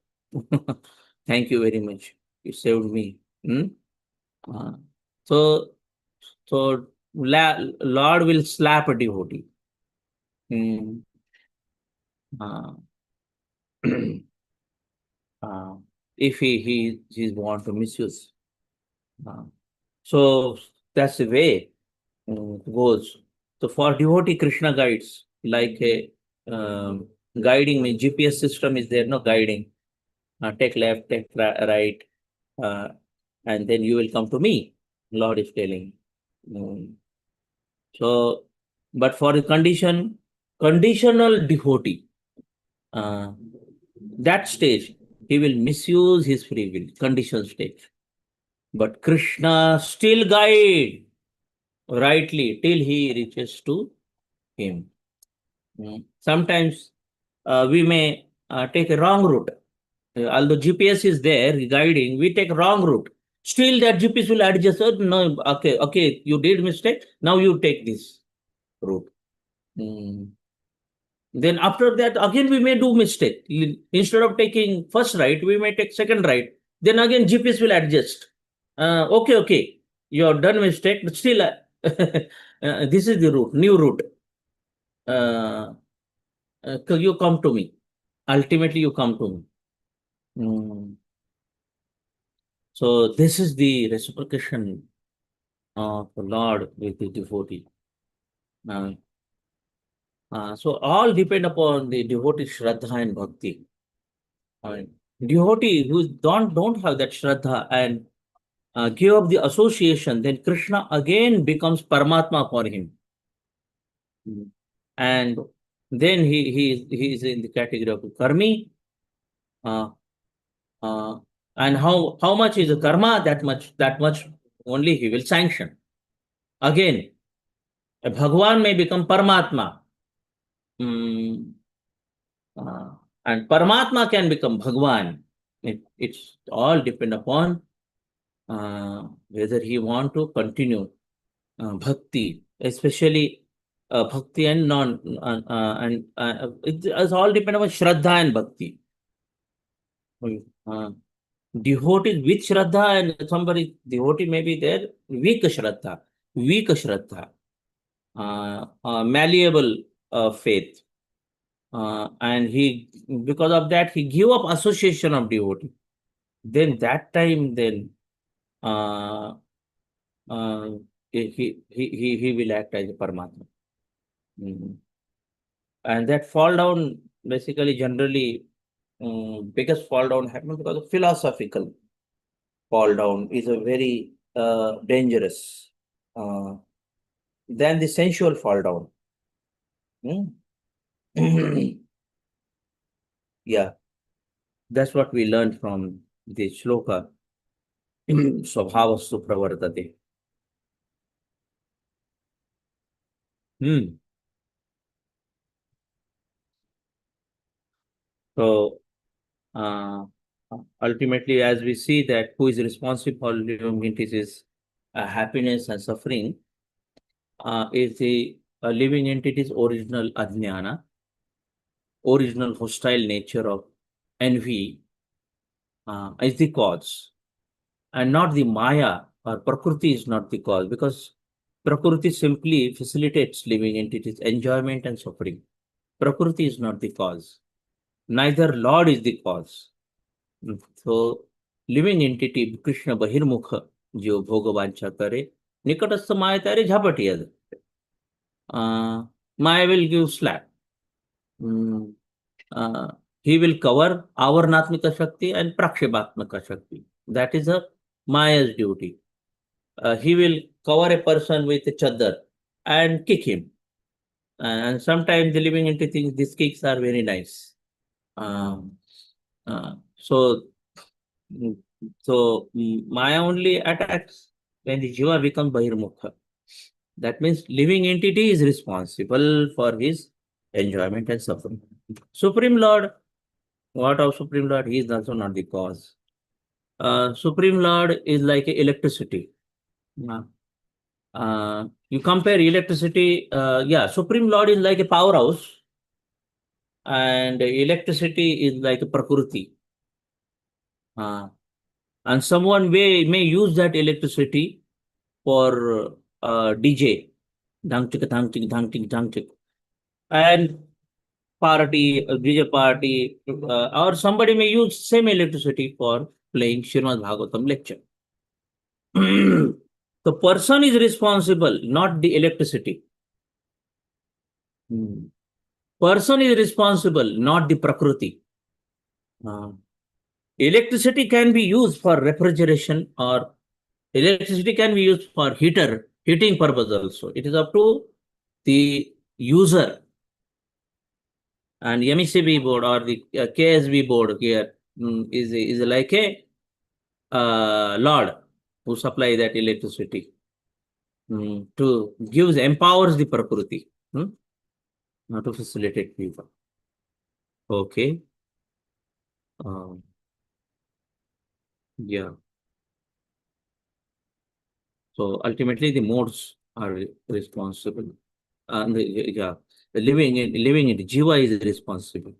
thank you very much. You saved me. So Lord will slap a devotee. If he's want to misuse. So that's the way it goes. So for devotee, Krishna guides like a guiding means GPS system is there, no guiding. Take left, take right, and then you will come to me, Lord is telling. So, but for the conditional devotee, that stage, he will misuse his free will, conditional stage. But Krishna still guide rightly till he reaches to him. Sometimes we may take a wrong route. Although GPS is there guiding, we take wrong route. Still that GPS will adjust. Oh, no, okay, you did mistake. Now you take this route. Then after that, again we may do mistake. Instead of taking first right, we may take second right. Then again GPS will adjust. Okay, you have done mistake, but still this is the route, new route. You come to me. Ultimately, you come to me. So this is the reciprocation of the Lord with the devotee. So all depend upon the devotee Shraddha and Bhakti. Devotee who don't have that Shraddha and give up the association, then Krishna again becomes Paramatma for him. And then he is in the category of karmi. And how much is the karma, that much only he will sanction. Again, a Bhagwan may become Paramatma. And Paramatma can become Bhagwan. It's all depend upon whether he want to continue bhakti, especially bhakti and it's all depend upon Shraddha and bhakti. Devotees with Shraddha and somebody devotee may be there, weak Shraddha, malleable faith. And he, because of that, he give up association of devotee. Then that time, then he will act as a Paramatma. And that fall down, basically, generally, biggest fall down happens because of philosophical fall down is a very dangerous than the sensual fall down. Yeah, that's what we learned from the shloka. Swabhavastu pravartate. So ultimately, as we see that who is responsible for living entities, happiness and suffering, is the living entity's original ajnana. original hostile nature of envy is the cause, and not the Maya or Prakriti is not the cause, because Prakriti simply facilitates living entities' enjoyment and suffering. Prakriti is not the cause. Neither Lord is the cause. So, living entity Krishna Bahirmukha, जो भोगवांछा करे, निकटस्थ माया तारे झपटिया दे. Maya will give slap. He will cover Avarnatmika Shakti and Prakshibatmaka Shakti. That is a Maya's duty. He will cover a person with a chadar and kick him. And sometimes the living entity thinks these kicks are very nice. So Maya only attacks when the Jiva becomes Bahirmukha. That means living entity is responsible for his enjoyment and suffering. Supreme Lord, what of Supreme Lord? He is also not the cause. Supreme Lord is like electricity. You compare electricity, Supreme Lord is like a powerhouse, and electricity is like a Prakriti. And someone may use that electricity for DJ, dhang tik, dhang tik, dhang tik, dhang tik, and party, DJ party, or somebody may use same electricity for playing Srimad Bhagavatam lecture. The person is responsible, not the electricity. Person is responsible, not the Prakriti. Electricity can be used for refrigeration, or electricity can be used for heating purpose also. It is up to the user. And MECB board or the KSB board here is like a Lord who supply that electricity to empowers the Prakriti to facilitate people. Okay. Yeah. So ultimately, the modes are responsible. The living in Jiva is responsible.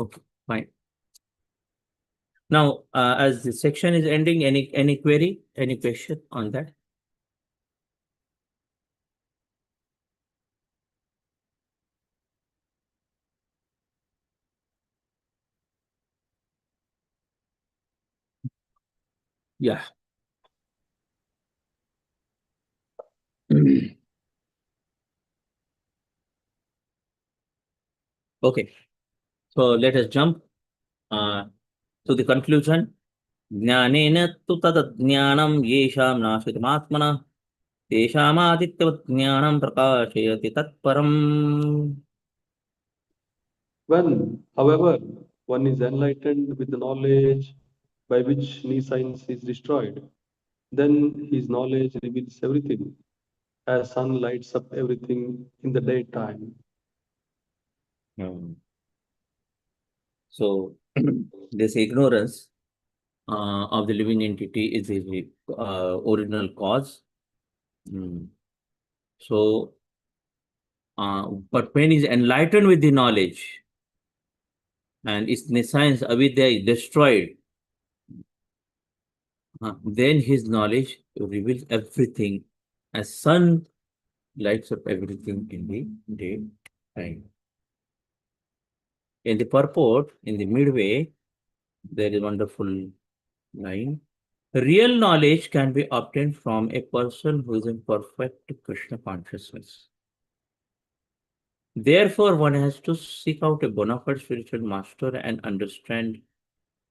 Okay, fine. Now, as the section is ending, any query, any question on that? Yeah. Okay. So let us jump to the conclusion. Jnanena tu tad jnanam yesham nashitamatmana tesham adityavat jnanam prakashayati tatparam. When, however, one is enlightened with the knowledge by which nescience is destroyed, then his knowledge reveals everything, as sun lights up everything in the daytime. So this ignorance of the living entity is the original cause. So, but when he's enlightened with the knowledge and its nescience, avidya is destroyed, then his knowledge reveals everything, as sun lights up everything in the daytime. In the purport, in the midway, there is a wonderful line. Real knowledge can be obtained from a person who is in perfect Krishna consciousness. Therefore, one has to seek out a bona fide spiritual master and understand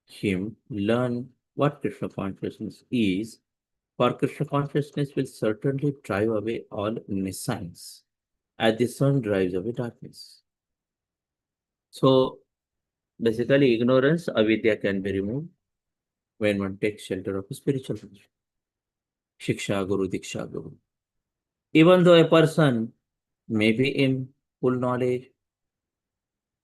him, learn what Krishna consciousness is, for Krishna consciousness will certainly drive away all nescience, as the sun drives away darkness. So, basically, ignorance, avidya can be removed when one takes shelter of a spiritual master. Shiksha Guru, Diksha Guru. Even though a person may be in full knowledge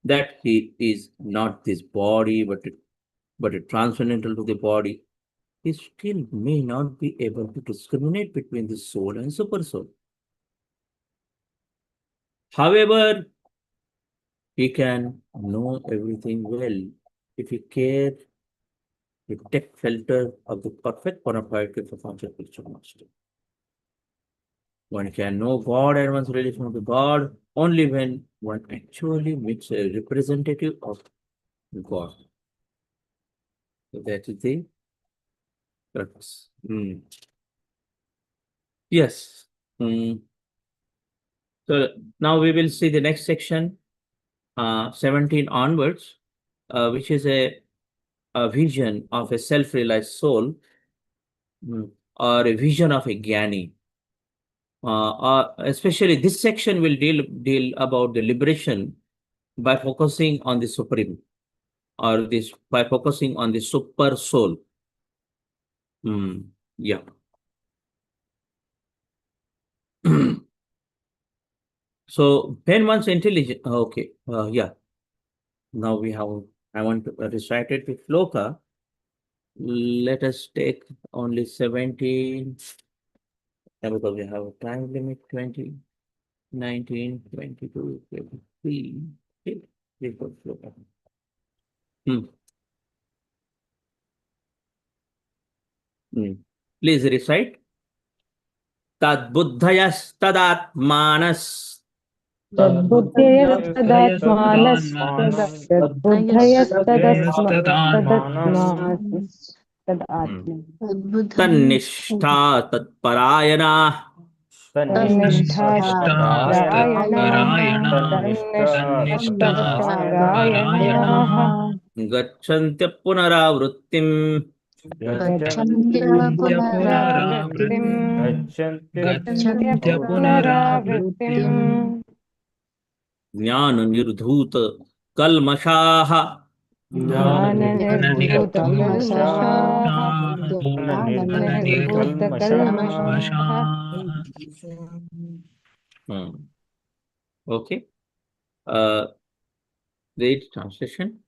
that he is not this body, but a transcendental to the body, he still may not be able to discriminate between the soul and super soul. However, he can know everything well if he care to take shelter of the perfect bona fide gift of spiritual master. One can know God and one's relation to God only when one actually meets a representative of God. So that is the purpose. Yes. So now we will see the next section, 17 onwards, which is a vision of a self-realized soul, or a vision of a Jnani. Especially this section will deal about the liberation by focusing on the supreme, or this by focusing on the super soul. Yeah. So when one's intelligent, okay, yeah. Now I want to recite it with Loka. Let us take only 17, because we have a time limit, 20, 19, 22, 23. Okay, we go Sloka. Please recite. Tad buddhayastadaatmanas. Tannishta tatparayana. Gacchantya punaravrittim. Jnana nirdhuta kalmashaha. Okay. Read translation.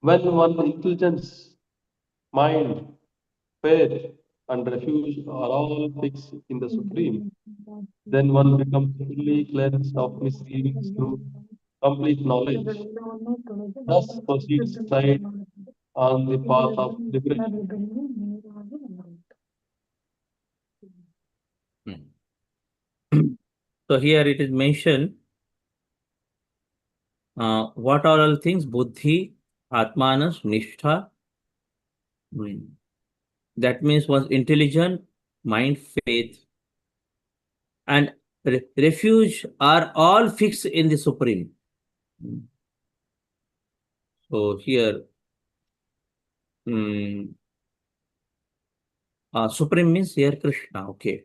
When one intelligence, mind, faith, and refuge are all fixed in the Supreme, then one becomes fully cleansed of misgivings through complete knowledge. Thus proceeds straight on the path of liberation. So here it is mentioned, what are all things? Buddhi, Atmanas, Nishtha. That means one's intelligent, mind, faith, and refuge are all fixed in the Supreme. So here, Supreme means here Krishna. Okay.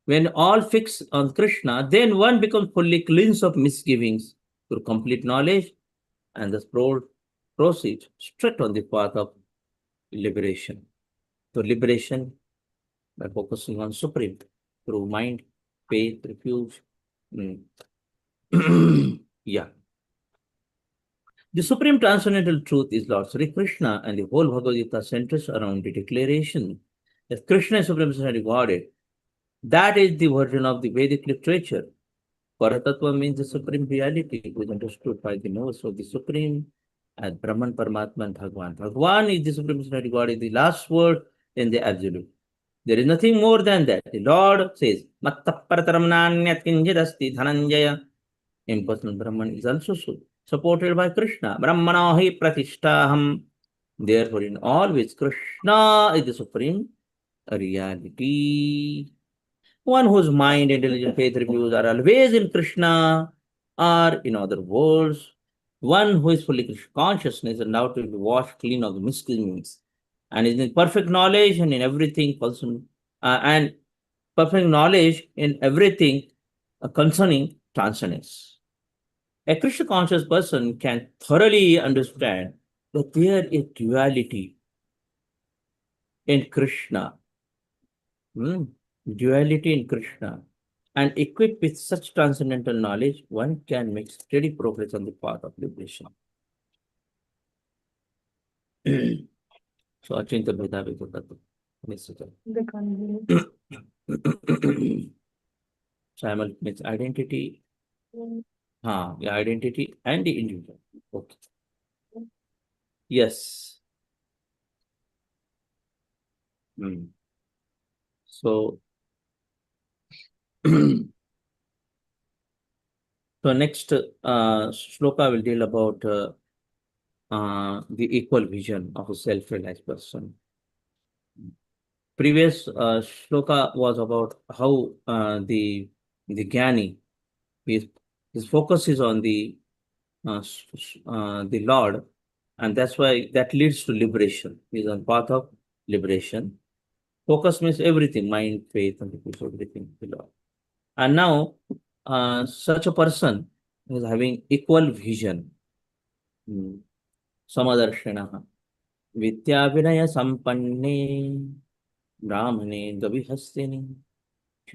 When all fix on Krishna, then one becomes fully cleansed of misgivings through complete knowledge, and thus proceeds straight on the path of liberation. So liberation by focusing on Supreme through mind, faith, refuge. Yeah. The Supreme Transcendental Truth is Lord Sri Krishna, and the whole Bhagavad Gita centers around the declaration that Krishna is Supreme Personality Godhead. That is the version of the Vedic literature. Paratattva means the Supreme Reality, which is understood by the knowers of the Supreme as Brahman, Paramatma, and Bhagwan. Bhagwan is the Supreme Personality Godhead, the last word in the Absolute. There is nothing more than that. The Lord says, Matta parataram nanyat kinjid asti dhananjaya. Impersonal Brahman is also supported by Krishna. Brahmana hi pratishtaham. Therefore, in all which Krishna is the Supreme Reality. One whose mind, intelligence, faith, reviews are always in Krishna, or in other words, one who is fully Krishna consciousness and now to be washed clean of the misgivings, and is in perfect knowledge and in everything and perfect knowledge in everything concerning transcendence. A Krishna conscious person can thoroughly understand that there is duality in Krishna. Duality in Krishna. And equipped with such transcendental knowledge, one can make steady progress on the path of liberation. So, Achinta Bheda Vedatattva. Simultaneous identity The identity and the individual. Okay. Yes. So, so next shloka will deal about the equal vision of a self-realized person. Previous shloka was about how the Jnani, his focus is on the Lord, and that's why that leads to liberation. He's on path of liberation. Focus means everything, mind, faith, and everything, the Lord. And now, such a person is having equal vision. Samadarshanaha. Vidya Vinaya Sampanne Brahmane Gavihastini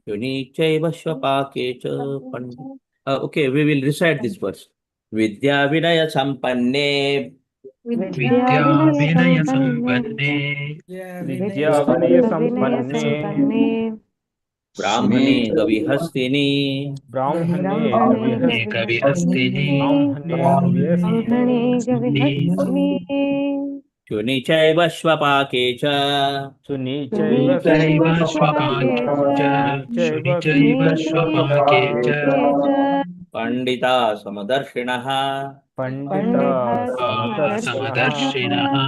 Shuni Chaiva Shvapake Cha Pandit. Okay, we will recite this verse. Vidya Vinaya Sampanne Vidya Vinaya Sampanne Vidyavanaya Sampanne Brahmane Gavihastini Brahmane Brahmane Gavihastini Gavihastini Shuni Chaiva Shvapake Cha Sunichaiva Chaiva Shvapake Chaiva Shvapake Pandita Samadarshinaha Pandita Samadarshinaha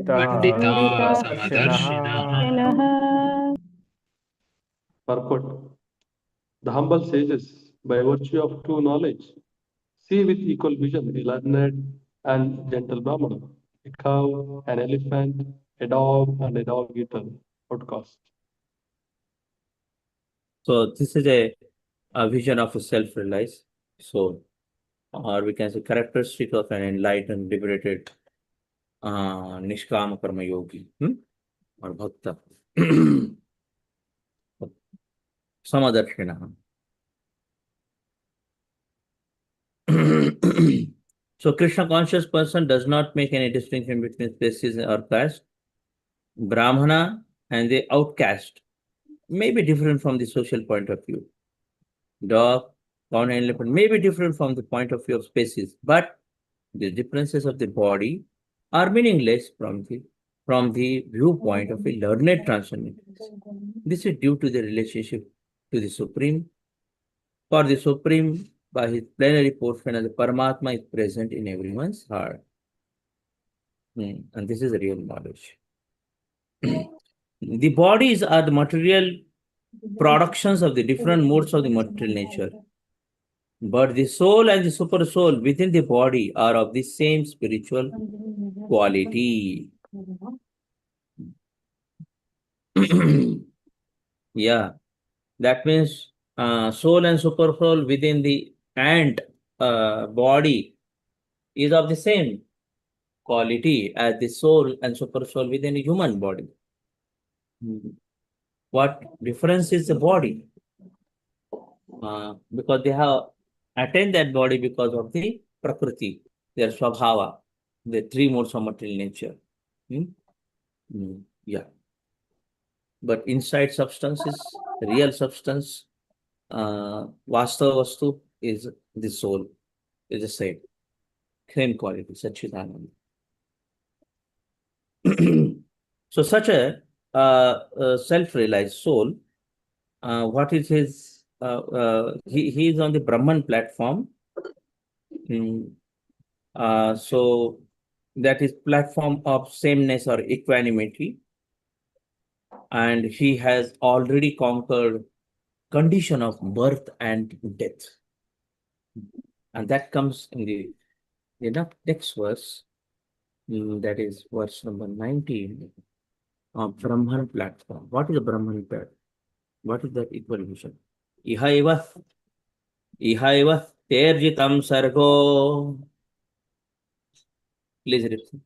Pandita Samadarshinaha. Purport. The humble sages, by virtue of true knowledge, see with equal vision a learned and gentle Brahmana, a cow, an elephant, a dog, and a dog-eater outcast. So this is a vision of a self-realized soul, or we can say characteristic of an enlightened, liberated Nishkama Karma Yogi or Bhakta. Samadarshinaha. So Krishna conscious person does not make any distinction between species or caste. Brahmana and the outcast may be different from the social point of view. Dog, cow, and elephant may be different from the point of view of species, but the differences of the body are meaningless from the viewpoint of a learned transcendentalist. This is due to the relationship to the Supreme. For the Supreme, by his plenary portion, and the Paramatma is present in everyone's heart. And this is real knowledge. The bodies are the material productions of the different modes of the material nature. But the soul and the super soul within the body are of the same spiritual quality. Yeah, that means soul and super soul within the ant body is of the same quality as the soul and super soul within a human body. What difference is the body? Because they have attained that body because of the Prakriti, their Swabhava, the three modes of material nature. Yeah. But inside substance is real substance. Vastava Vastu is the soul, is the same quality, Satchidananda. So such a self-realized soul, what is his, he is on the Brahman platform. So that is platform of sameness or equanimity. And he has already conquered condition of birth and death. And that comes in the next verse. That is verse number 19 of Brahman platform. What is a Brahman platform? What is that equal vision? Ihaiva terjitam sargo. Please repeat.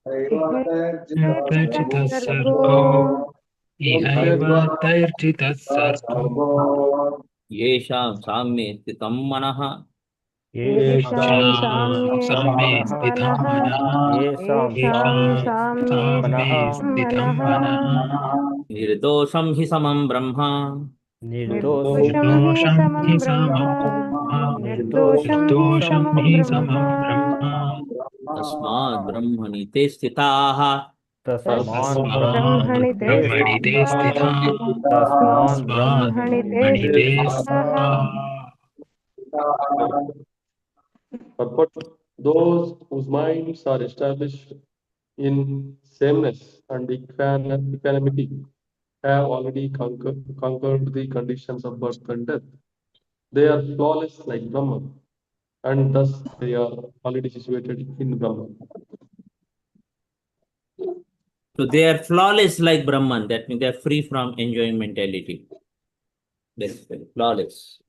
Tarjita sargo Ihaiva tarjita sargo Yesham samme stitam manaha. Yesham samme sthitam manaha Yesham samme sthitam manaha Nirdosham hi samam brahma. Nirdosham hi samam निर्दोषं हि समं ब्रह्म तस्मात् ब्रह्मणि ते स्थिताः तस्मात् ब्रह्मणि ते स्थिताः तस्मात् ब्रह्मणि ते But those whose minds are established in sameness and equanimity have already conquered the conditions of birth and death. They are flawless like Brahman, and thus they are already situated in Brahman. So they are flawless like Brahman. That means they are free from enjoying mentality. Basically, flawless.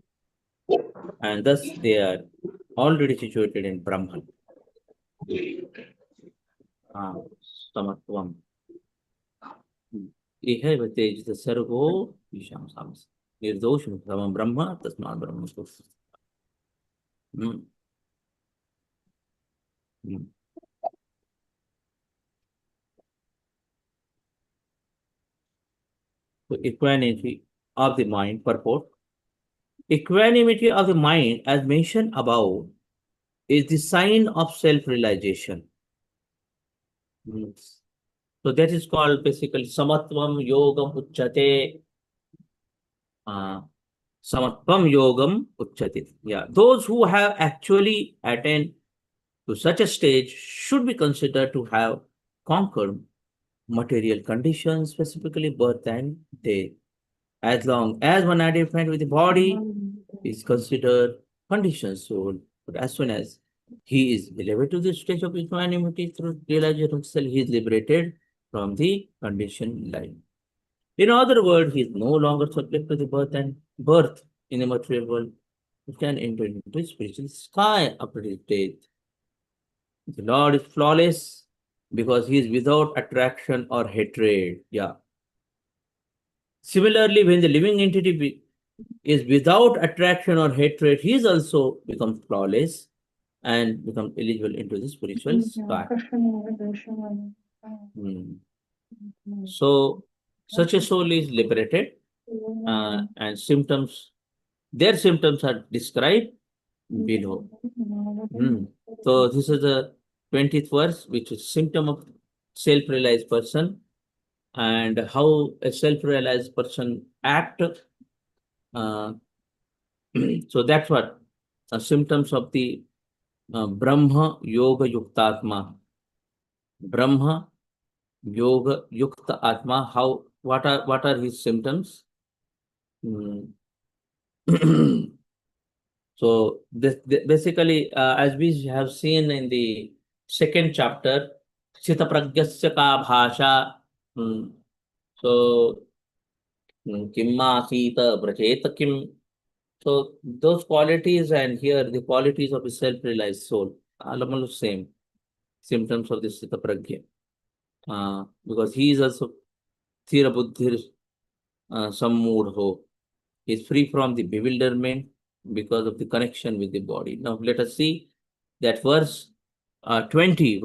And thus they are already situated in Brahman. Samatvam. Ihaiva tejita sargo isham samas. Nirdosham samam Brahma tasmat Brahma. Hmm. Hmm. So equanimity of the mind, purport. Equanimity of the mind, as mentioned above, is the sign of self-realization. So that is called basically samatvam yogam uchyate. Samatvam yogam uchyate. Yeah, those who have actually attained to such a stage should be considered to have conquered material conditions, specifically birth and death. As long as one identified with the body is considered conditioned soul, but as soon as he is elevated to the stage of equanimity through realization of himself, he is liberated from the conditioned life. In other words, he is no longer subject to the birth in the material world. He can enter into the spiritual sky after his death. The Lord is flawless because he is without attraction or hatred. Yeah. Similarly, when the living entity is without attraction or hatred, he is also becomes flawless and becomes eligible into the spiritual sky. So, such a soul is liberated, and their symptoms are described below. So, this is the 20th verse, which is symptom of self-realized person and how a self-realized person act. So that's what symptoms of the Brahma Yoga Yuktatma. Brahma Yoga Yukta Atma. What are his symptoms? So basically, as we have seen in the second chapter, Sita Pragyasya Ka Bhasha. So Kimma Sita Brajeta Kim. So those qualities, and here the qualities of the self-realized soul, almost same symptoms of the Sita Pragya. Because he is also Thira Buddhir Sammudho. He is free from the bewilderment because of the connection with the body. Now let us see that verse 20,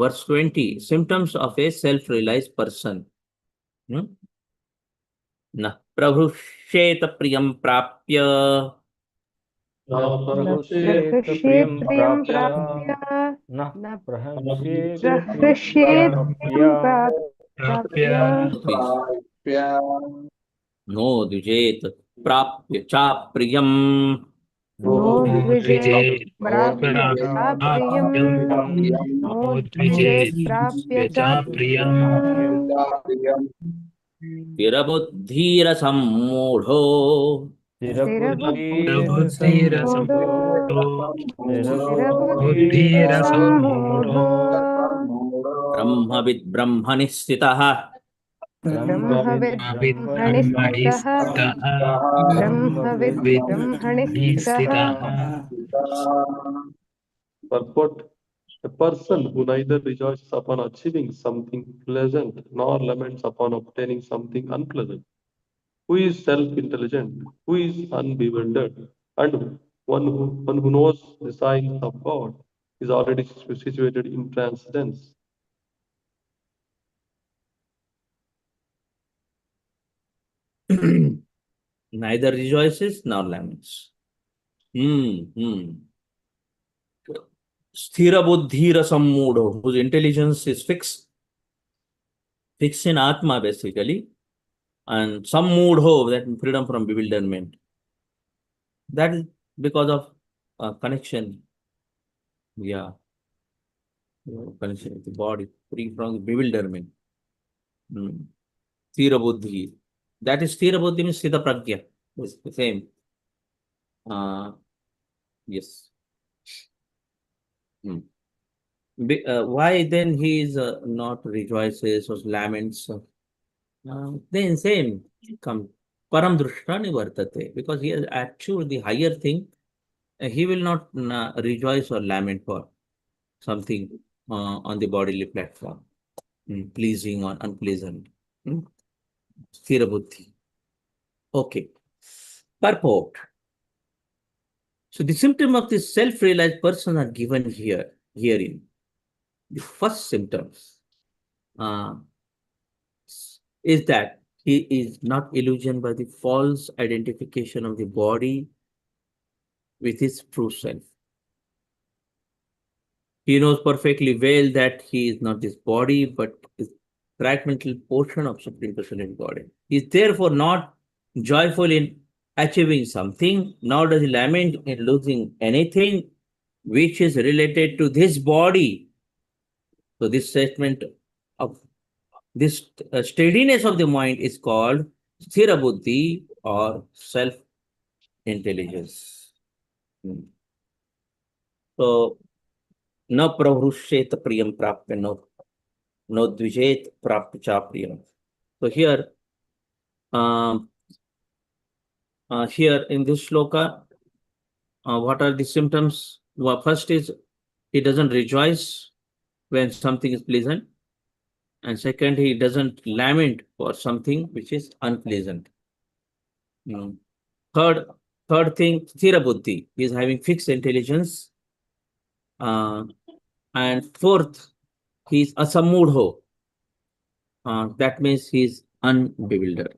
symptoms of a self-realized person. Na prabhushet priyam prapya. प्रहृष्येत प्रियं प्राप्य न प्रहृष्येत प्रियं प्राप्य no द्विजेत प्राप्य चा प्रियम. No द्विजेत् प्राप्य च प्रियम् स्थिरबुद्धिरसम्मूढो बुद्धिरसम्मूढो ब्रह्मविद् ब्रह्मणि स्थितः. Purport: a person who neither rejoices upon achieving something pleasant nor laments upon obtaining something unpleasant, who is self-intelligent, who is unbewildered, and one who knows the signs of God, is already situated in transcendence. Neither rejoices nor laments. Sthira buddhira sammudho, whose intelligence is fixed in Atma basically, and sammudho, that freedom from bewilderment. That is because of connection. Yeah. Connection with the body, free from bewilderment. Sthira buddhi. That is sthira buddhi means sthita pragya. It's the same. Yes. Why then he is not rejoices or laments? Then same come param drushta nivartate, because he has achieved the higher thing. He will not rejoice or lament for something on the bodily platform, pleasing or unpleasant. Sthira buddhi. Okay. Purport. So the symptom of this self-realized person are given herein. The first symptoms is that he is not illusioned by the false identification of the body with his true self. He knows perfectly well that he is not this body, but is fragmental portion of Supreme Personality body. He is therefore not joyful in achieving something, nor does he lament in losing anything which is related to this body. So this statement of this steadiness of the mind is called sthira buddhi or self-intelligence. So, na pravrushet priyam prapya no dvijet prapya cha priyam. So here in this shloka, what are the symptoms? Well, first is he doesn't rejoice when something is pleasant, and second, he doesn't lament for something which is unpleasant. Third thing, sthira buddhi, he is having fixed intelligence, and fourth, he is asammudho. That means he is unbewildered.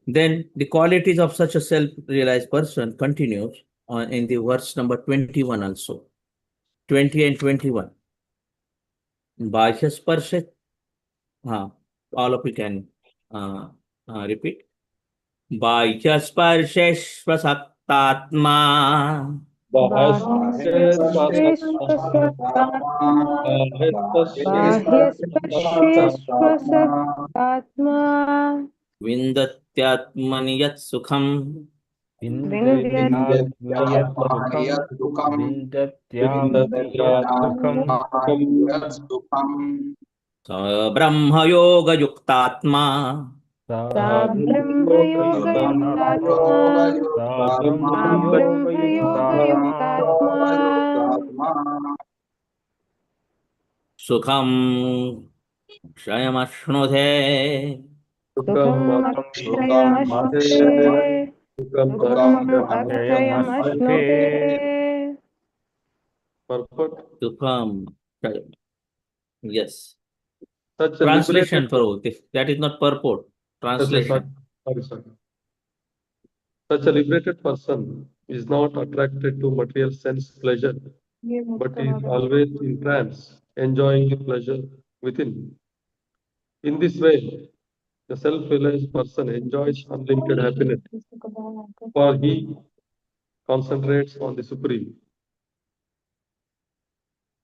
Then the qualities of such a self-realized person continues in the verse number 21 also. 20 and 21. Bhajyasparshet. All of you can repeat. Bhajyasparsheshvasaktatma. बाह्यस्पर्शेष्वसक्तात्मा Vindatyatmani yat sukham. विन्द्यत्यात्मयत् सुखं विन्दत्यात्मयत् सुखं Sa brahma yoga yuktatma. सा ब्रह्मयोगयुक्तात्मा Sukham kshayamashnodhe. अक्षयमश्नुते Purport. Sukham. Yes. Such a Translation, liberated, Prabhu. That is not purport. Translation. sorry. Such a liberated person is not attracted to material sense pleasure, but is always in trance, enjoying the pleasure within. In this way, the self-realized person enjoys unlimited happiness, for he concentrates on the Supreme.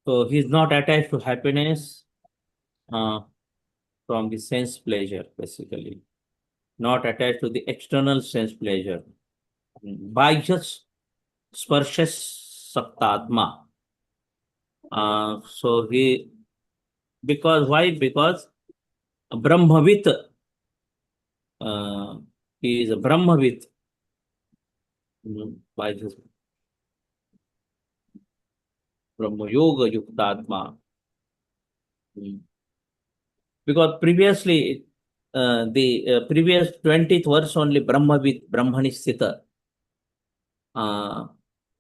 So he is not attached to happiness from the sense pleasure, basically. Not attached to the external sense pleasure. By just sparshas saktatma. So he, because why? Because Brahmavit, he is a Brahmavit. By just Brahma Yoga Yuktatma. Because previously, the previous 20th verse only Brahmavit, Brahmani Sthita.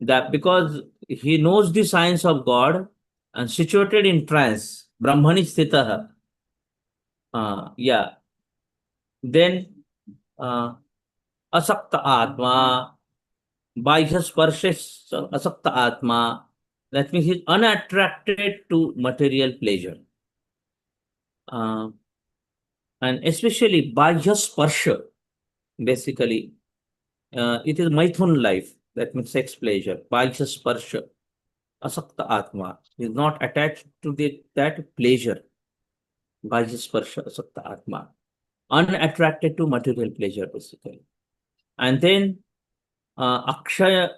That because he knows the science of God and situated in trance, Brahmani Sthita. Yeah. Then asakta atma, bahya sparshes asakta atma, that means he's unattracted to material pleasure. And especially bahya sparsha, basically, it is Maithun life, that means sex pleasure. Bahya sparsha, asakta atma, is not attached to that pleasure. Bahya sparsha, asakta atma, unattracted to material pleasure, basically. And then akshayam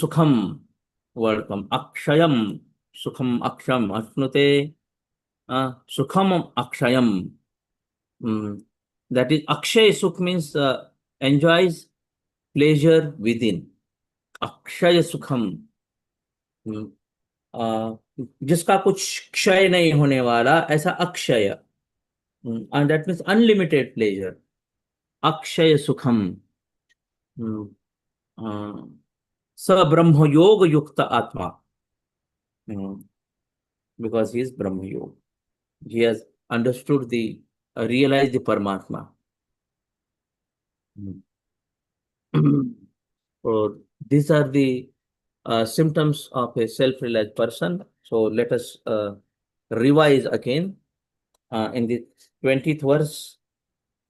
sukham, word come, akshayam sukham aksham, asnute, sukham akshayam. That is, akshay sukh means enjoys pleasure within. Akshaya sukham, जिसका कुछ क्षय नहीं होने वाला, ऐसा Akshay, and that means unlimited pleasure. Akshay सुखम, स ब्रह्म योग युक्त आत्मा, because he is Brahma Yoga. He has understood realized the Paramatma. So these are the symptoms of a self-realized person. So let us revise again. In the 20th verse,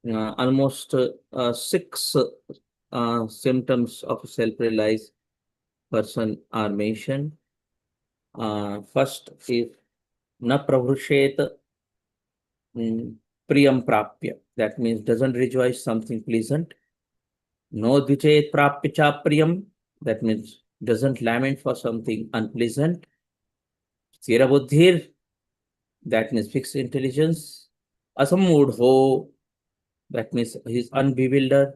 almost 6 symptoms of a self-realized person are mentioned. First is na pravrishet priyam prapya. That means doesn't rejoice something pleasant. No dvichet prapya cha priyam. That means doesn't lament for something unpleasant. Sthira buddhir. That means fixed intelligence. Asamudho. That means he is unbewildered.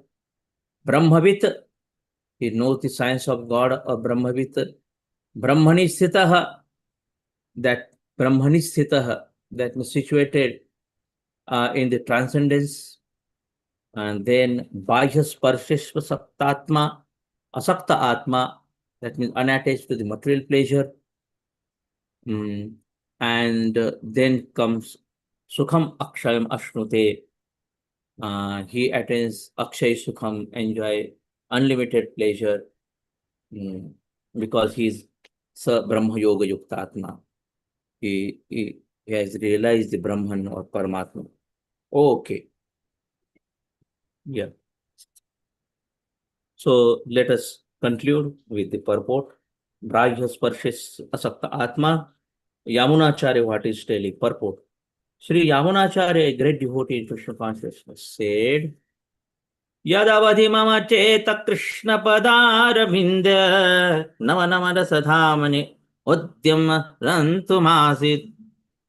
Brahmavit. He knows the science of God or Brahmavit. Brahmani sthitaha. That Brahmani sthitaha. That means situated in the transcendence. And then Bahya Sparsheshva Saktatma, Asakta Atma, that means unattached to the material pleasure. And then comes Sukham Akshayam Ashnute. He attains Akshay Sukham, enjoy unlimited pleasure, because he is Sa Brahma Yoga Yukta Atma. He has realized the Brahman or Paramatma. Okay. Yeah. So let us conclude with the purport. Brahya Sparshis Asakta Atma. Yamunacharya, what is telling purport? Sri Yamunacharya, a great devotee in Krishna consciousness, said, Yadavadhi mama cheta Krishna padaravinda nama namada sadhamani udyam rantumasit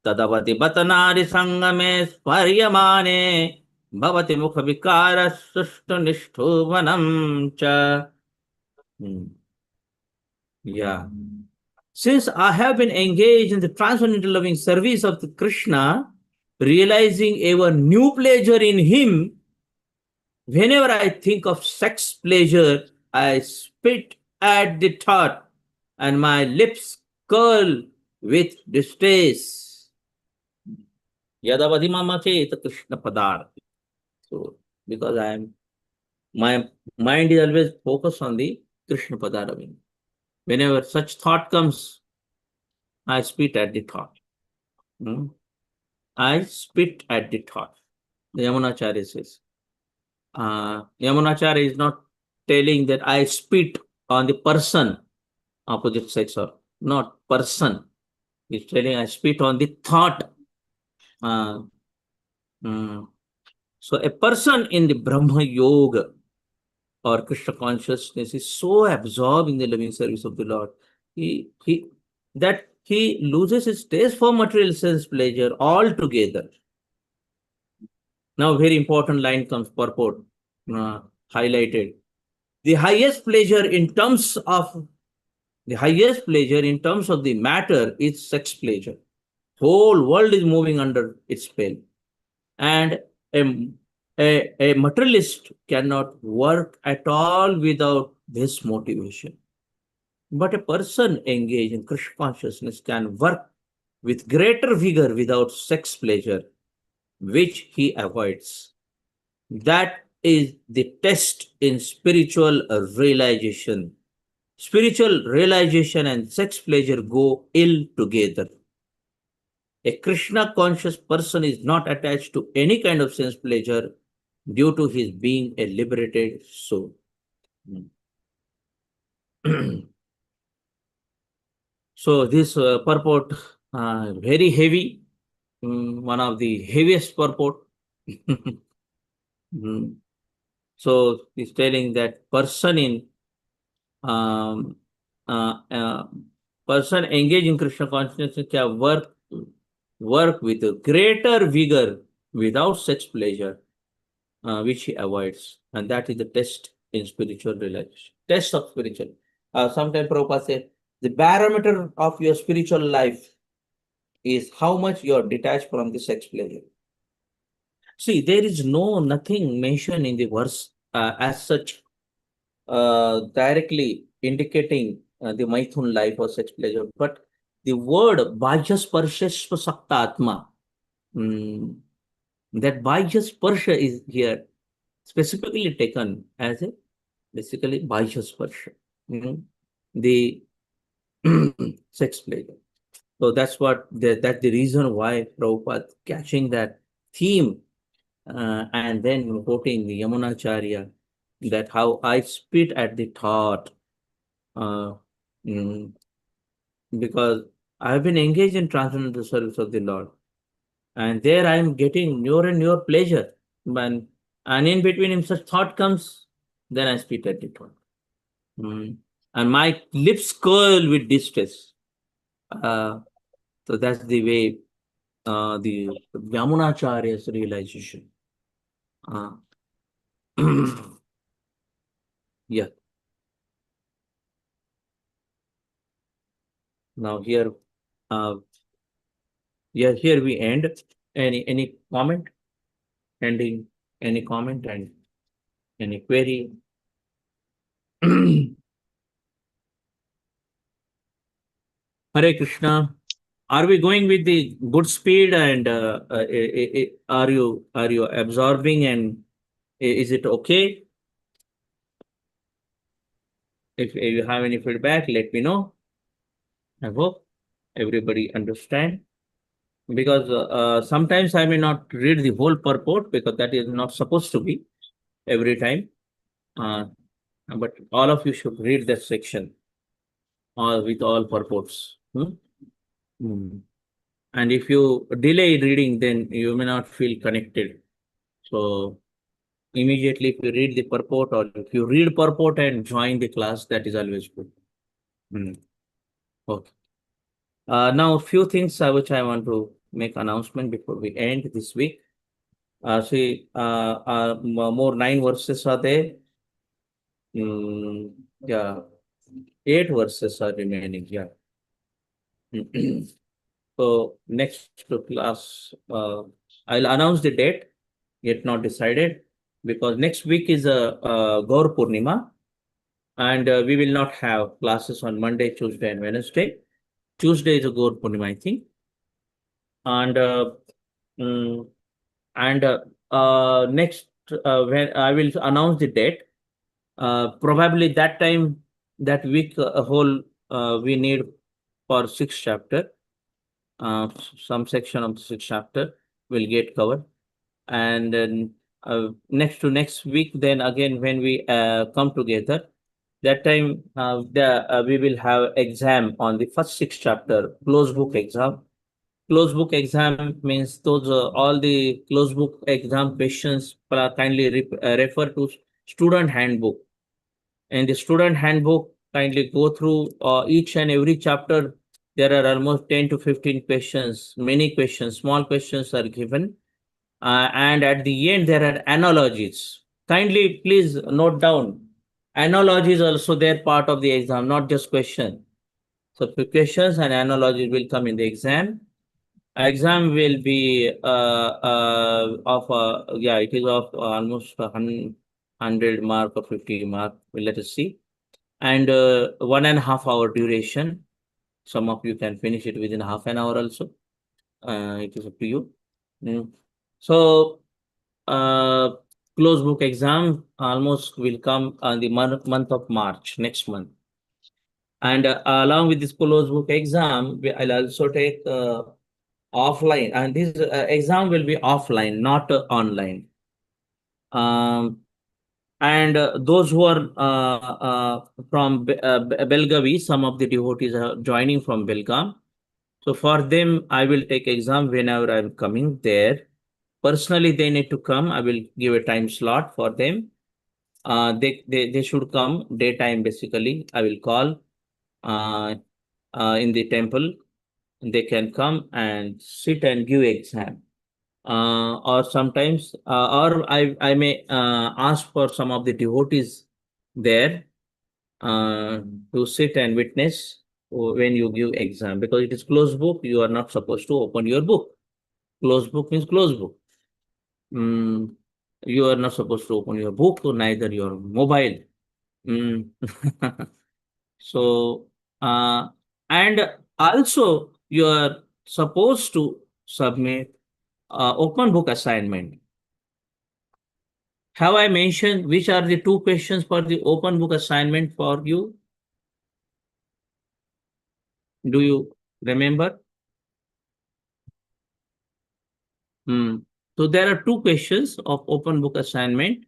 tadavati batanari sangame sparyamane bhavati mukha vikara sushtu nishthuvanam cha. Yeah. Since I have been engaged in the transcendental loving service of the Krishna, realizing ever new pleasure in him, whenever I think of sex pleasure, I spit at the thought and my lips curl with distress. Yadavadhi mama cheta Krishna padar. So, because my mind is always focused on the Krishna Padaravinda. Whenever such thought comes, I spit at the thought. I spit at the thought. The Yamunacharya says. Yamunacharya is not telling that I spit on the person, opposite sex or not person. He's telling I spit on the thought. So a person in the Brahma Yoga or Krishna consciousness is so absorbed in the loving service of the Lord, that he loses his taste for material sense pleasure altogether. Now, very important line comes, purport, highlighted. The highest pleasure in terms of the matter is sex pleasure. Whole world is moving under its spell, and a materialist cannot work at all without this motivation. But a person engaged in Krishna consciousness can work with greater vigor without sex pleasure, which he avoids. That is the test in spiritual realization. Spiritual realization and sex pleasure go ill together. A Krishna conscious person is not attached to any kind of sense pleasure due to his being a liberated soul. So this purport, very heavy, one of the heaviest purport. So he's telling that person in um, person engaged in Krishna consciousness can work with a greater vigor without sex pleasure, which he avoids, and that is the test in spiritual realization. Test of spiritual. Sometimes Prabhupada said the barometer of your spiritual life is how much you are detached from the sex pleasure. See, there is nothing mentioned in the verse as such directly indicating the Maithun life or sex pleasure, but the word Bhajyasparshasva Sakta Atma, that Bhajyasparsha is here specifically taken as a basically Bhajyasparsha, the sex pleasure. So that's what that's the reason why Prabhupada catching that theme and then quoting the Yamunacharya, that how I spit at the thought, because I have been engaged in transcendental service of the Lord, and there I am getting newer and newer pleasure. And in between, if such thought comes, then I spit at the thought, and my lips curl with distress. So that's the way the Yamunacharya's realization. Yeah. Now here, here we end. Any comment? Ending. Any comment and any query? Hare Krishna. Are we going with the good speed, and are you absorbing, and is it okay? If you have any feedback, let me know. I hope everybody understand, because sometimes I may not read the whole purport because that is not supposed to be every time. But all of you should read that section with all purports. And if you delay reading, then you may not feel connected. So immediately, if you read the purport, or if you read purport and join the class, that is always good. Okay. Now, a few things which I want to make announcement before we end this week. See, more 9 verses are there. Yeah, 8 verses are remaining. Yeah. So next class, I'll announce the date, yet not decided, because next week is a Gaur Purnima, and we will not have classes on Monday, Tuesday, and Wednesday. Tuesday is a Gaur Purnima, I think, and next when I will announce the date, probably that time, that week, a whole we need for 6th chapter. Some section of the 6th chapter will get covered, and then next week, then again when we come together, that time we will have exam on the first 6th chapter, closed book exam. Closed book exam means those all the closed book exam questions kindly refer to student handbook. And the student handbook, kindly go through each and every chapter. There are almost 10 to 15 questions, many questions, small questions are given. And at the end, there are analogies. Kindly please note down. Analogies also they're part of the exam, not just question. So questions and analogies will come in the exam. Exam will be of it is of almost 100 mark or 50 mark. Well, let us see. And 1.5 hour duration. Some of you can finish it within half an hour also. It is up to you. So closed book exam almost will come on the month of March, next month. And along with this closed book exam, I'll also take offline, and this exam will be offline, not online. And those who are from Belgavi, some of the devotees are joining from Belgaum. So for them, I will take exam whenever I'm coming there. Personally, they need to come. I will give a time slot for them. They should come daytime, basically. I will call in the temple. They can come and sit and give exam. Or sometimes, or I may ask for some of the devotees there to sit and witness when you give exam, because it is closed book. You are not supposed to open your book. Closed book means closed book. You are not supposed to open your book, neither your mobile. So, and also you are supposed to submit open book assignment. Have I mentioned which are the 2 questions for the open book assignment for you? Do you remember? So there are 2 questions of open book assignment.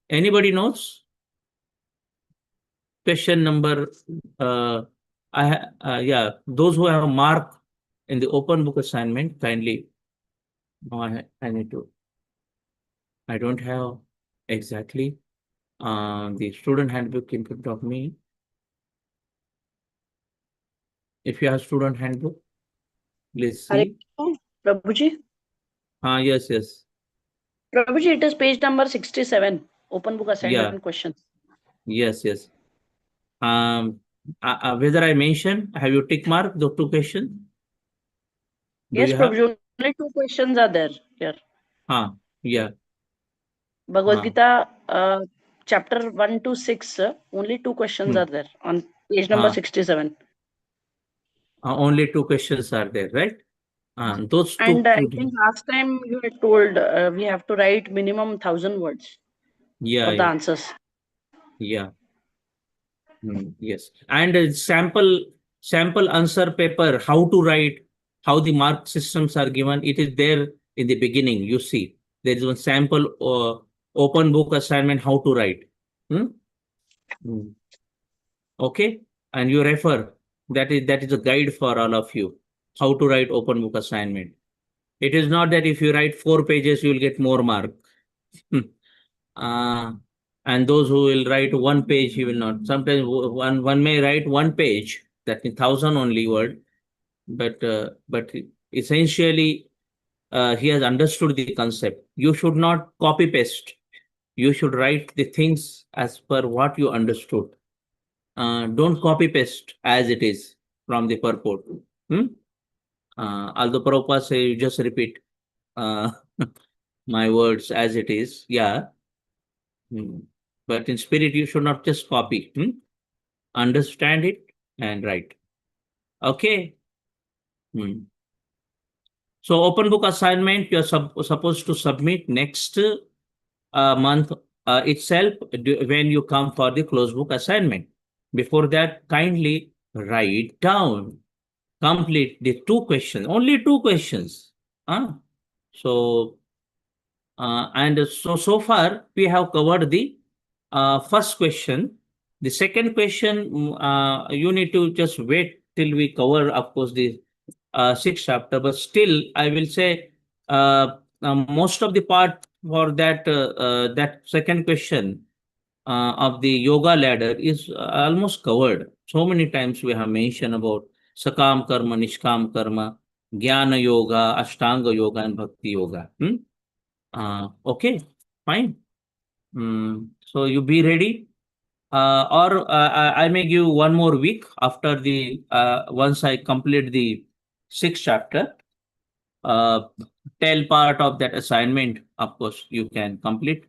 Anybody knows? Question number, yeah, those who have a mark in the open book assignment, kindly. No, I need to. I don't have exactly the student handbook in front of me. If you have student handbook, please see. Prabhuji, Yes, yes. Prabhuji, it is page number 67, open book assignment questions. Yes, yes. Whether I mentioned, have you tick mark the 2 questions? Yes, Prabhuji, only 2 questions are there here. Yeah. Bhagavad Gita, chapter 1 to 6, only 2 questions are there on page number 67. Only 2 questions are there, right? Those 2. And I think last time you had told we have to write minimum 1,000 words for the answers. Yeah. Yes. And sample answer paper, how to write, how the mark systems are given, it is there in the beginning. You see, there is one sample open book assignment, how to write. Okay, and you refer. That is a guide for all of you, how to write open book assignment. It is not that if you write 4 pages, you will get more mark. And those who will write 1 page, he will not. Sometimes one may write 1 page, that is 1,000 only word, but essentially he has understood the concept. You should not copy paste. You should write the things as per what you understood. Don't copy paste as it is from the purport. Although Prabhupada say you just repeat my words as it is, yeah. But in spirit, you should not just copy. Understand it and write. Okay. So open book assignment, you're supposed to submit next month itself when you come for the closed book assignment. Before that, kindly write down, complete the 2 questions, only 2 questions. So so far we have covered the first question. The second question, you need to just wait till we cover, of course, the 6th chapter. But still, I will say most of the part for that second question of the yoga ladder is almost covered. So many times we have mentioned about Sakam Karma, Nishkam Karma, Jnana Yoga, Ashtanga Yoga, and Bhakti Yoga. Okay, fine. So you be ready. Or I may give 1 more week after the once I complete the 6th chapter. Tail part of that assignment, of course, you can complete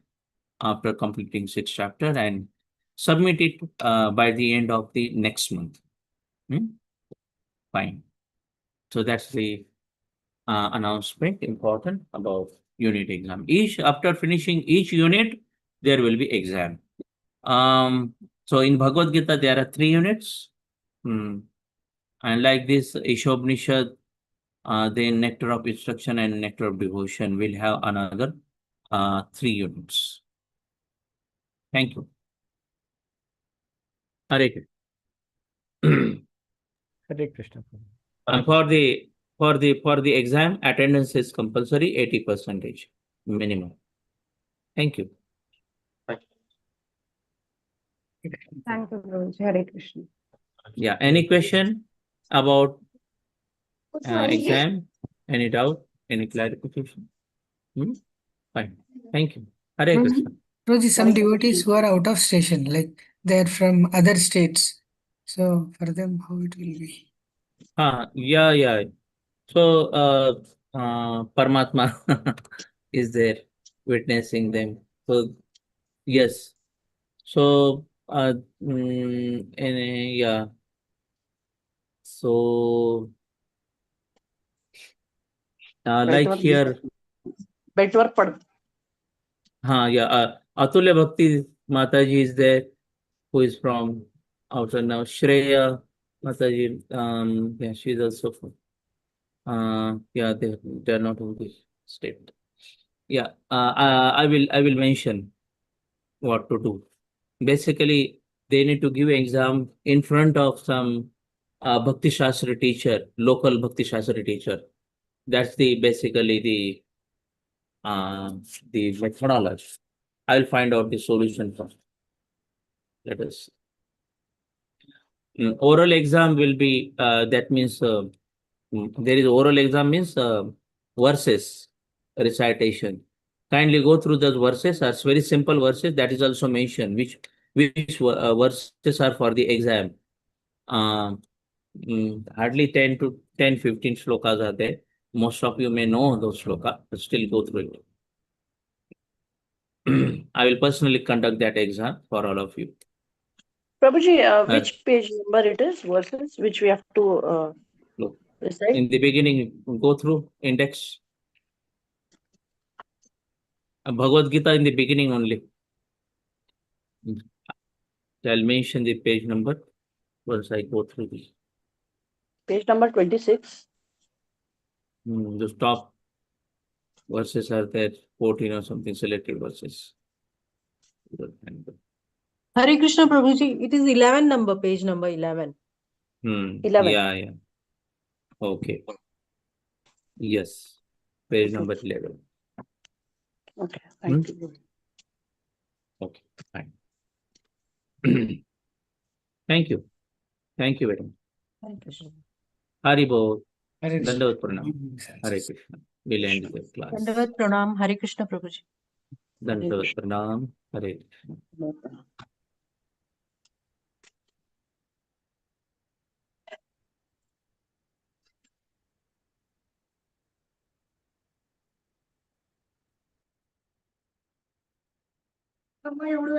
after completing 6th chapter and submit it by the end of the next month. Fine. So that's the announcement important about unit exam. After finishing each unit, there will be exam. So in Bhagavad Gita, there are 3 units. And like this, Ishobnishad, then Nectar of Instruction and Nectar of Devotion will have another 3 units. Thank you. Hare Krishna. Hare Krishna. For the exam, attendance is compulsory, 80% minimum. Thank you. Thank you, Prabhuji. Hare Krishna. Yeah. Any question about exam? Any doubt? Any clarification? Fine. Thank you. Hare Krishna. Prabhuji, some devotees who are out of station, like they're from other states. So for them, how it will be? Yeah. So, Paramatma is there witnessing them. So, yes. So, yeah. So, like here, Betwork pad. yeah. Atulya Bhakti Mataji is there, who is from outside now. Shreya Mataji, yeah, she's also from. Yeah, they're not in this state. Yeah, I will mention what to do. Basically, they need to give exam in front of some Bhakti Shastra teacher, local Bhakti Shastra teacher. That's basically the methodology. I'll find out the solution first. Let us. Oral exam will be that means there is oral exam means verses recitation. Kindly go through those verses. Are very simple verses. That is also mentioned. Which verses are for the exam? Hardly 15 slokas are there. Most of you may know those slokas, but still go through it. I will personally conduct that exam for all of you. Prabhuji, which page number it is versus which we have to Look, recite? in the beginning, go through index. Bhagavad Gita in the beginning only. I'll mention the page number once I go through this. Page number 26. The top verses are there, 14 or something selected verses. Hare Krishna Prabhuji, it is 11 number, page number 11. 11. Yeah. Okay. Yes. Page number 11. Okay, thank you. Okay, fine. Thank you. Thank you very much. Hare Krishna. Haribol. Hare Krishna. Dandavat Pranam. Hare Krishna. We'll end the class. Dandavat Pranam. Hare Krishna Prabhuji. Dandavat Pranam. Hare Krishna. అమ్మ ఎవడు